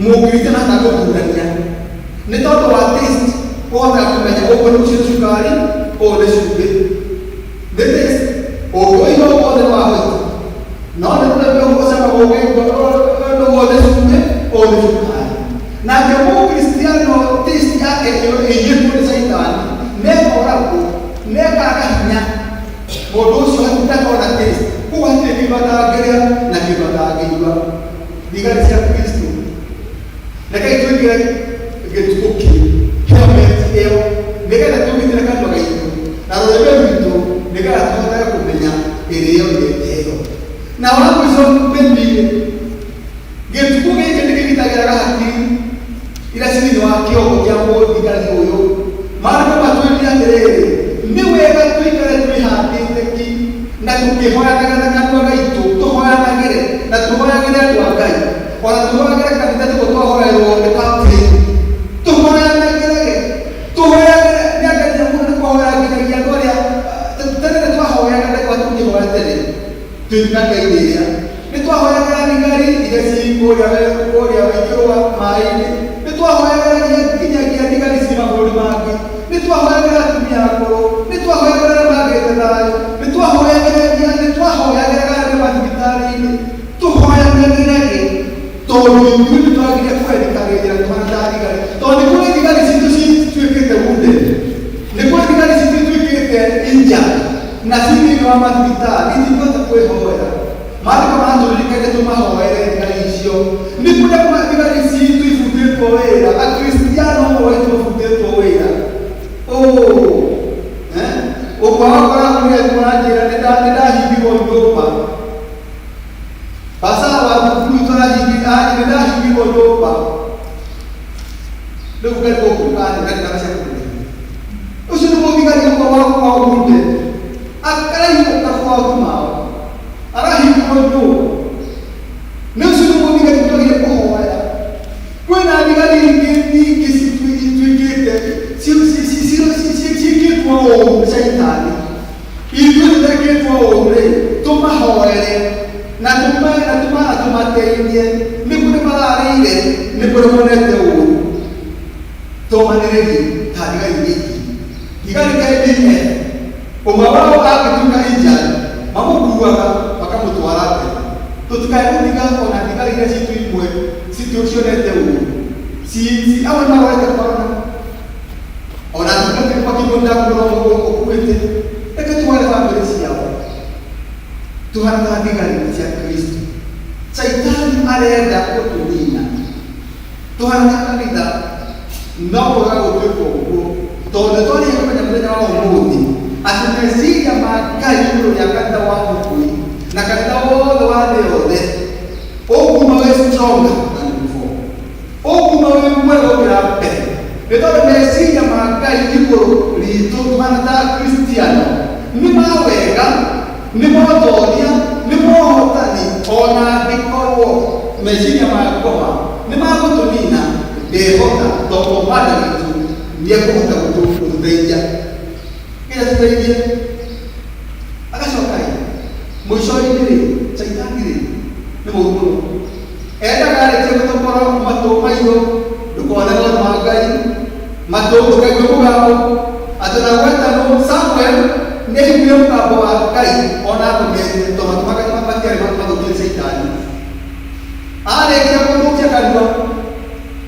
mũkristiano ahota gũthurania nĩ tondũ wa test ũhotaga kũmenya ũguo nĩ ũcio cukari ũũ nĩ cumbĩ the test ũndũ wothe wa hũiti no nĩ tũrĩmĩ ũgũcama gũgũothe cumbĩ ũũ nĩ cukari nake mũkristiano test yake ĩiyĩtwo nĩ Saitani nekoragwo nekaga hinya mũndũ ũcio ndakorwo na test koguo hatirĩ kĩndũ atangĩrĩa na kĩndũ atangĩigua thigari cia Kristo reke twĩkĩre gĩtugũ kĩu helmet ĩyo nĩgetha tũgitĩre kanua gaitũ na rũrĩmĩ rwitũ nĩgetha tũhotage kũmenya ĩrĩo ĩyo na ona mũico mbĩmbĩ gĩtugũ gĩkĩ nĩkĩgitagĩra hakiri iria cirĩ thĩinĩ wa kĩongo kĩa mũthigari ũyũ maandĩko matwĩrire atĩrĩrĩ nĩ wega tũikare twĩhandĩte ki na tũkĩhoyanaga na kanua gaitũ tũhoyanagĩre na tũhoyagĩre andũ a Ngai ona tũhoyagĩre kanitha tũguo twahoerwo nĩ kaptĩni tũhoyanagĩre nĩ angagia mũno nĩ kwahoya nginyagia andũ arĩa tene nĩ twahoyaga nĩkwa tũkĩhoya tene twĩna Ngai rĩrĩa nĩ twahoyagĩra thigari iria ciĩ kũrĩa waingĩrwa maĩ-inĩ nĩ twahoyagĩra nginyagia thigari ciĩ mabũrũri mangĩ nĩ twahoyagĩra atumia akũrũ nĩ twahoyagĩra arĩa magĩte thayũ nĩ twahoyagĩra arĩa mathibitarĩ-inĩ tũhoyanagĩrage tondũ ithuĩ nĩ twagire kwendekagĩrĩra tũhana ta thigari tondũ nĩ kũrĩ thigari citũ cituĩkĩte wounded nĩ kũrĩ thigari citũ ituĩkĩte injured na ciĩ thĩinĩ wa mathibitarĩ itingĩhota kwĩhoera maandĩko maratũririkania tũmahoere thigari icio nĩ kũrĩ thigari citũ ibutĩtwo wĩra akristiano amwe witũ mabutĩtwo wĩra ũguo wakora mũranjĩra nĩndahingirwo nyũmba pasara wa thukuru nĩndahingirwo nyũmba rĩu ngarĩgũkũkanĩgarĩgaciakũrĩa ũcio nĩ mũthigari ũmwe wa ũrunde akarahingũka kwao mao arahingirwo nyũmba nĩ ũcio nĩ mũthigari tũtagire kũhoya kwĩna thigari nyingĩ cituĩkĩte ciĩkĩtwo ũũru nĩ Saitani ithuĩ tũtekĩtwo ũũru-rĩ tũmahoere na tũmateithie nĩ kũrĩ mararĩire nĩ kũrĩ monete ũũru tũmanĩrĩrie ta thigari nyingĩ thigari kaĩndĩne ũmwe wao angĩtuĩka injured mamũkuaga makamũtwara mbere tũtikae gũtiga ona thigari iria citũ imwe cionete ũũru amwe marorete korona ona tũkatĩ makĩmũnda kũrwo ũkuĩte reke tũhare bamĩrĩ ciao tũhana ta thigari cia Kristo Saitani arenda gũtũnina tũhana ta kanitha no kũrega gũtuĩka ũguo tondũ nĩtwarĩkia kũmenya mũthenya wa ũmũthĩ atĩ meciria ma Ngai igũrũ rĩa kanitha wa Mũkui na kanitha wothe wa thĩ yothe ũkuma wĩ stronger than before ũkuma wĩ mwega gũkĩra mbere nĩ tondũ meciria ma Ngai igũrũ ritũ tũhana ta Kristiano nĩ mawega nĩ motoria nĩ mohotani ona angĩkorwo meciria ma ngoma nĩ magũtũnina ndehota tondũ Mwathani witũ nĩekũhota gũtũteithia kĩrĩa tũteithie agacoka mũico-inĩ-rĩ Saitani-rĩ nĩ mũũru mũno endaga arĩkia gũtũkora matũ maitũ ndũkone maũndũ ma Ngai matũ ndũkaigue mũgambo atĩ nagwetanwo Samuel nĩaiguire mũgambo wa Ngai ona atũmĩte tondũ matũ matiarĩ mathũkĩre Saitani arĩkia gũthũkia kanua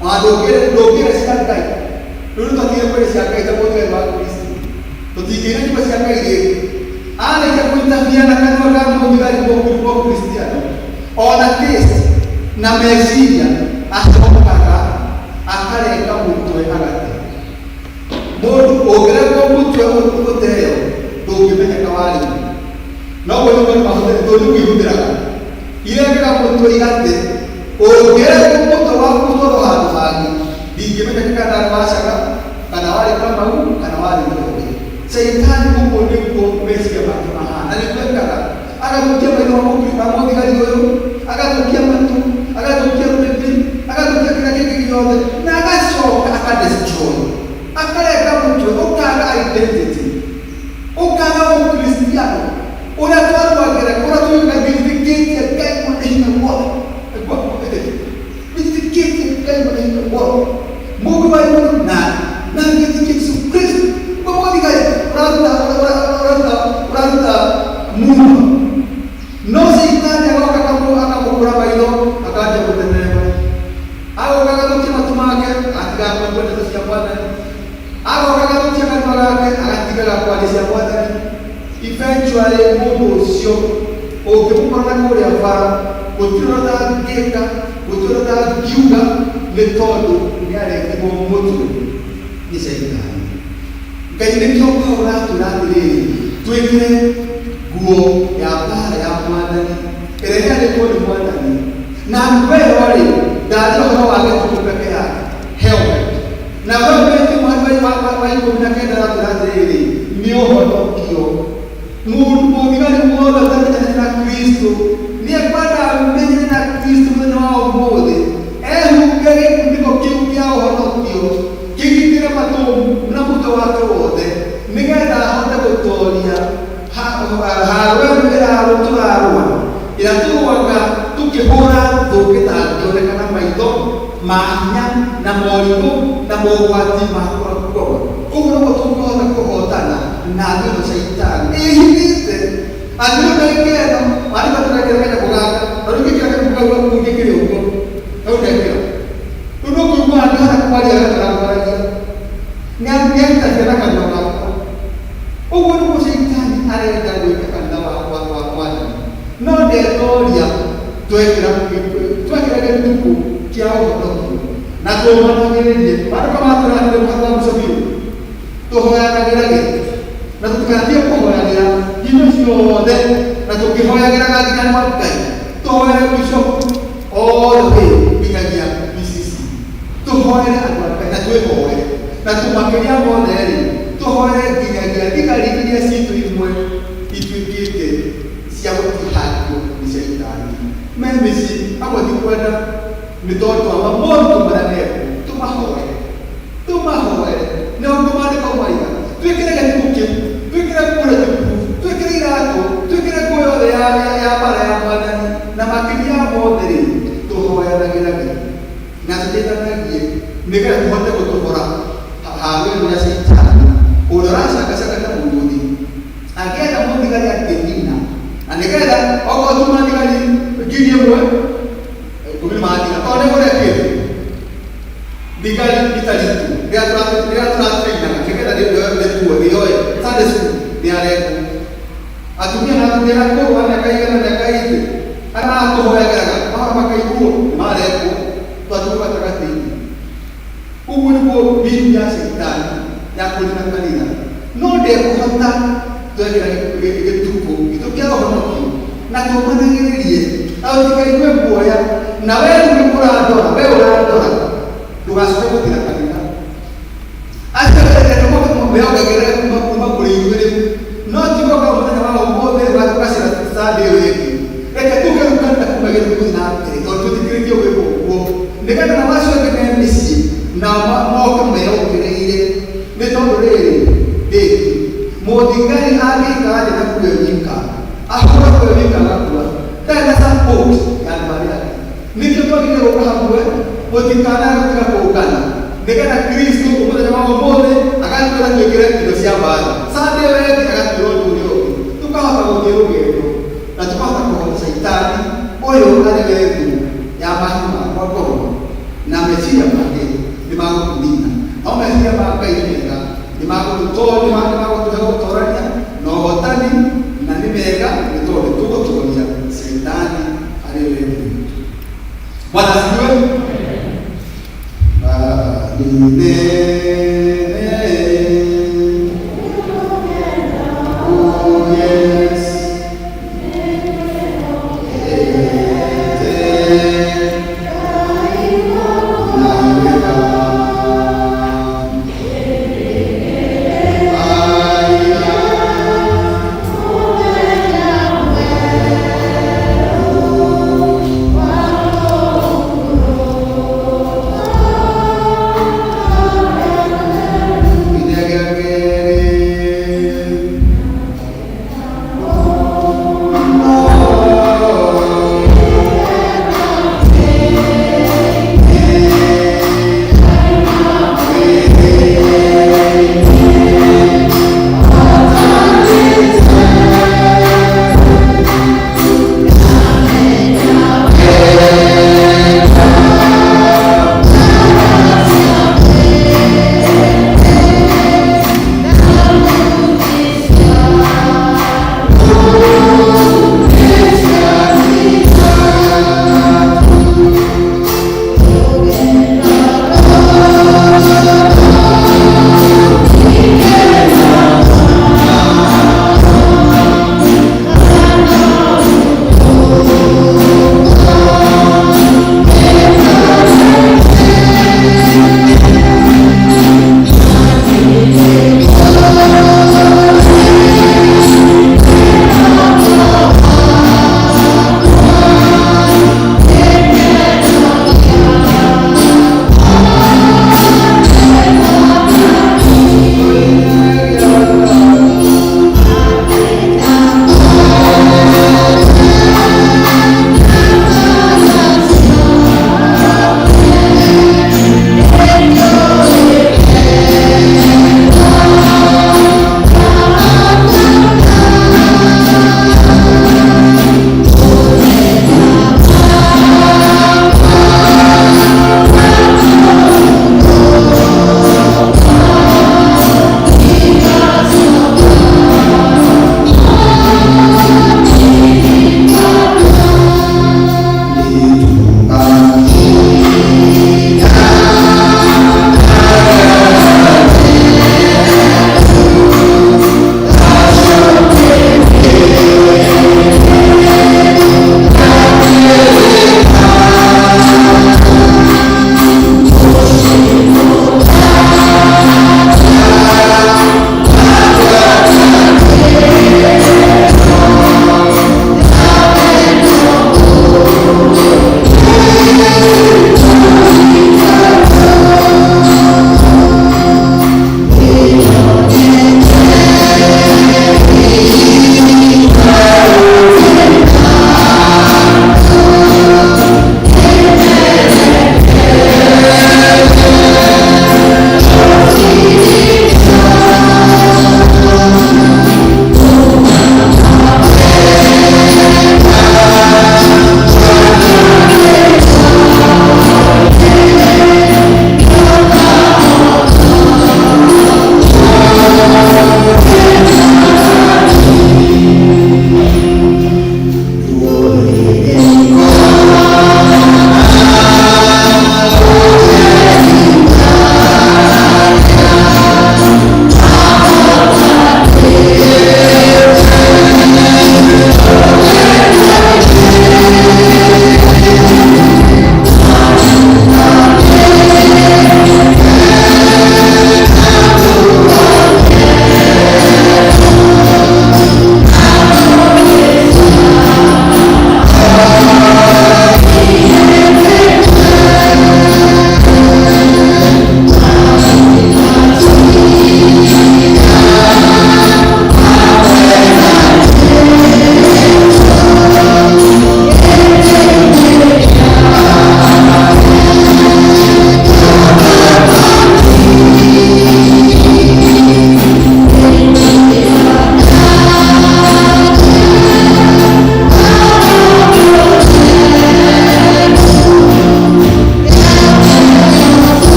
ona ndũngĩre cia Ngai rĩu tũtigire kwĩrĩ cia Ngai ta mũthigari wa Kristo tũtingĩire nyũmba cia Ngai rĩngĩ arĩkia kũitabia na kanua ka mũthigari wa Kristiano ona test na meciria acokaga akarenga mũtwe agate. Mũndũ ũngĩrengwo mũtwe ũteo ndũngĩmenyeka warĩ no gũthoma mahũthĩri tondũ kwĩhũthĩraga irengaga mũtwe igate. Ũngĩrengwo mũtwe waku ũtwarwo handũ hangĩ ndingĩmenyeka kana wacaga kana warĩ Kamau kana warĩ Njoroge. Shaitani ũguo nĩguo meciria make mahana, na nĩkwekaga agathũkia maitho ma mũthigari ũyũ, agathũkia matu, agathũkia rũrĩmĩ, agathũkia kĩrĩa kĩngĩ gĩothe, na agacoka akadestroy, akarenga mũtwe, ũkaga identity, ũkaga ũkristiano ũrĩa twarũagĩra, ũrĩa twĩgithĩkĩtie Ngai mwene hinya wothe, githĩkĩtie Ngai mwene hinya wothe, Mungu wa igũrũ na gĩthĩkĩtie Yesu Kristo. Kwa mũthigari ũraruta muno, no Shaitani agoka akamũkũra maitho akambia gũthenerema, agoka agathũkia matu make atigaga kwenda ndeto cia Mwathani, agoka agathũkia kanua gake agatigaga kwaria cia Mwathani. Eventually mũndũ ũcio ũngĩmũkora na kũrĩa bara gũtirĩ ũrĩa angĩka, gũtirĩ ũrĩa angiuga, nĩ tondũ nĩarengirwo mũtwe nĩ Shaitani. Ngai nĩkĩo ũkaũra atwĩra atĩrĩrĩ twĩkĩre nguo ya mbara ya Mwathani ĩrĩa yarĩtwo nĩ Mwathani, na nguo ĩyo-rĩ ndarĩ ũhoro wa gĩkuũ peke yake, helmet. Na helmet wa 19 aratwĩra atĩrĩrĩ nĩ ũhonokio. Mũthigari wothe ũtarĩ na Kristo nĩekwenda amenyane na Kristo mũthenya wa ũmũthĩ, ehumbe gĩkunĩko kĩu kĩa ũhonokio, kĩgitĩre matũ na mũtwe wake wothe, nĩgetha ahote gũtooria haro ĩyo tũrarũa, ĩrĩa tũrũaga tũkĩhũra thũ gĩtangĩonekana maitho ma hinya na moritũ na mogwati ma kũrũa. Ũguo nĩguo tũkũhota kũhotana na thũ Shaitani ĩhithĩte. Andũ mekĩreno marĩ matũrekĩra kũganga, tondũ gĩkĩra kũganga kũngĩkĩrĩ ũguo hau ndekĩra ũndũ ũkũigua andũ hana kwaria gataramũragia nĩambianĩte na kanua gakwa. Ũguo nĩguo Shaitani arenda gwĩka kanitha wa Mwathani, no ndetoria twekĩra gĩtuku kĩa ũhonokio na tũmanagĩrĩrie maandĩko matũratĩre mũhaka mũico biũ, tũhoyanagĩra gĩtĩ na tũtikanathiĩ kũhoyagĩra indo ciothe, na tũkĩhoyagĩraga nginya nĩ Ngai, tũhoere mũico othe nginyagia BCC, tũhoere andũ a Ngai na twĩhoere na tũmakĩria mothe-rĩ tũhoere nginyagia thigari iria citũ imwe ituĩkĩte cia gũtihangio nĩ Shaitani me mĩciĩ, amwe ti kwenda nĩ tondũ wa mamoritũ marĩa mekuo, tũmahoere nĩo maandĩko maiga twĩkĩre gĩtuku kĩu, twĩkĩre bulletproof, twĩkĩre iratũ, twĩkĩre nguo yothe ya mbara ya Mwathani, na makĩria mothe-rĩ tũhoyanagĩra Ngai na tũteithanagie nĩgetha tũhote gũtũbora haro ĩno ya Shaitani ũrĩa ũracangacanga ta mũrũthi angĩenda mũthigari akĩnina, na nĩgetha okorwo tuma thigari 1,000 10 mathina tondũ nĩgũrekĩte thigari itaritu rĩrĩa tũratũrainaga nĩgetha rĩtuo rĩoe Sunday school nĩarekwo atumia na atumia kũrũa mĩaka igana mĩaka ĩngĩ aratũhoyagĩraga mahoro makaiguo nĩmarekwo twatũma gatagatĩ-inĩ. Ũguo nĩguo mbinu ya Shaitani ya kũnina kanitha, no ndekũhota twekĩra gĩtuko gĩtũ kĩa ũhonokio na tũmanagĩrĩrie na tũtikaigue guoya, na wee ũrandora ndũgacoke gũtira kanitha meongagĩrĩre kuma kũrĩ ithuĩ rĩu, no tigoka mũthenya wa ũmũthĩ gũgacĩra Sunday ĩyo ĩngĩ, reke tuge rĩu kanitha kuma gĩthiĩ na mbere tondũ tũtikĩrĩtie gwĩkwo ũguo, nĩgetha na macio angĩ me mĩciĩ na moke meongereire. Nĩ tondũ rĩrĩ mũthigari angĩikara thĩ na kuoyo nyika ahũra kuoyo nyika agakua, ndarĩ na support ya andũ arĩa angĩ. Nĩkĩo twagĩrĩirwo gũka hamwe gũtikanaga gũtiga kũngana, nĩgetha Kristo mũthenya wa ũmũthĩ agatwĩra twĩkĩre indo cia mbara, Sunday ĩyo ĩngĩ agatwĩra ũndũ ũrĩa ũngĩ, tũkahota gũthiĩ rũgendo na tũkahota kũhota Shaitani ũyũ arĩ wethu ya mahiũ makwa ngoro na meciria make nĩmagũkũnina, no meciria ma Ngai nĩ mega, nĩmagũtũhe gũtũrania na ũhotani, na nĩ mega nĩ tondũ tũgũtũria Shaitani arĩ wethu. Bwana asifiwe.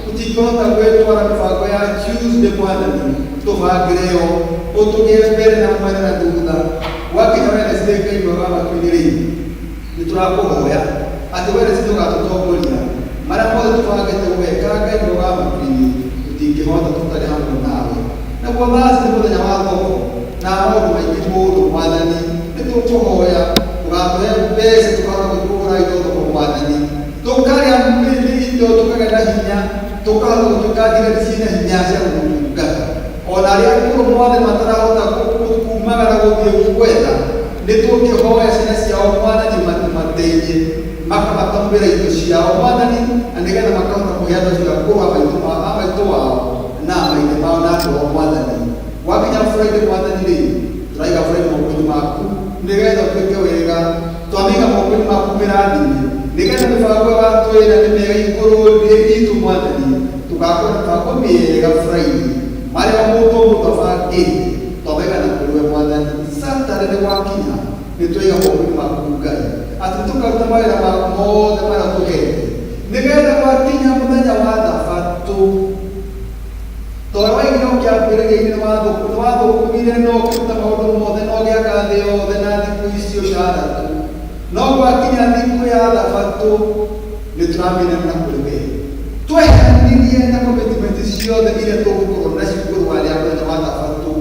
Tutti conta quello che fa Tuesday, quando tu fai greo utugire mbere na mwene na thutha wakinya wene citĩngai mwega matuinĩrĩ nĩtũrakũhoya atĩ wene citũgatũtongoria marĩa mothe tũbangĩte gwĩka Ngai mwega matuinĩ tũtingĩhota tũtarĩ hamwe nawe. Naguo thaci nĩ mũthenya wa thoko na maũndũ maingĩ mũndũ Mwathani nĩtũkũhoya tũgatũhe mbeca tũkahota gũtũgũra indo thoko Mwathani, tũkarĩa indo tũkagĩa na hinya, tũkahota gũtuĩka thigari ciĩna hinya cia gũtungata. Ona arĩa akũrũ mothe matarahota kumagara gũthiĩ gwetha nĩtũkĩhoya ciana ciao Mwathani matimateithie makamatũmĩra indo ciao Mwathani, na nĩgetha makahota kũheana cigakũrũ amaitũ wao na amaithe mao na andũ ao Mwathani. Wakinya Friday Mwathani-rĩ tũraiga Friday moko-inĩ maku nĩgetha ũtuĩke wega, twamĩiga moko-inĩ maku mĩrathime nĩgetha mĩbango ya twĩra nĩ mĩega igũrũ itũ Mwathani, tũgakora mĩbango mĩega Friday marĩa mũndũ abangĩte twamĩiga na kũrĩwe Mwathani. Saturday nĩ gwakinya nĩtwaiga moko-inĩ maku Ngai atĩ tũkaruta mawĩra maku mothe marĩa tũhete nĩgetha gwakinya mũthenya wa Thabatũ tondũ waigire ũkĩambĩrĩria-inĩ nĩwathũkũmire no ũkĩruta maũndũ mothe no ũgĩaka thĩ yothe na thikũ icio 6 no gwakinya thikũ ya Thabatũ nĩtũramĩnena kũrĩ we tweheranirie na commitment ciothe iria tũgũkorwo nacio igũrũ wa rĩa mũthenya wa Thabatũ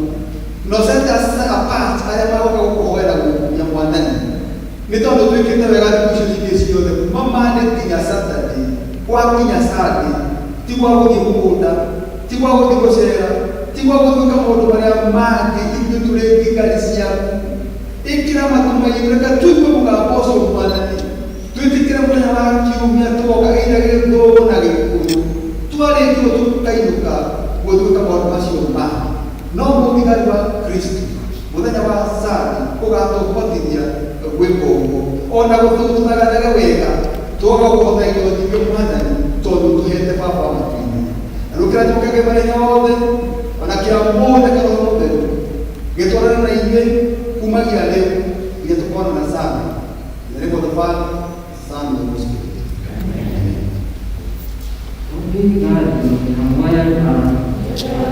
no set us apart arĩa magoka gũkũhoera gũkumia Mwathani, nĩ tondũ twĩkĩte wega thikũ icio cingĩ ciothe kuma Monday nginya Saturday. Gwakinya Sunday ti gwa gũthiĩ mũgũnda, ti gwa gũthiĩ gũcera, ti gwa gũthiĩ maũndũ marĩa mangĩ. Ithuĩ tũrĩ thigari ciaku, ĩkĩra matu maitũ, reka tũigue mũgambo ũcio Mwathani, twĩtĩkĩre mũthenya wa Kiumia tuoka ĩna Gĩthũngũ na Gĩkũyũ twarĩkio tũkainũka gũtuĩka maũndũ macio ma no mũthigari wa Kristo mũthenya wa Sunday ũgatũhotithia gwĩka ũguo, ona gũtũtũthagathaga wega tuoka kũhota indo nyingĩ Mwathani tondũ tũhete Baba matu-inĩ. Na rĩu kĩrĩa tũkage marĩa mothe ona kĩrĩa mothe kana mũtheru gĩtwarana na inyuĩ kumagia rĩu nginya tũkonana sana. In the name of the Father, Son, and Holy Spirit. Amen.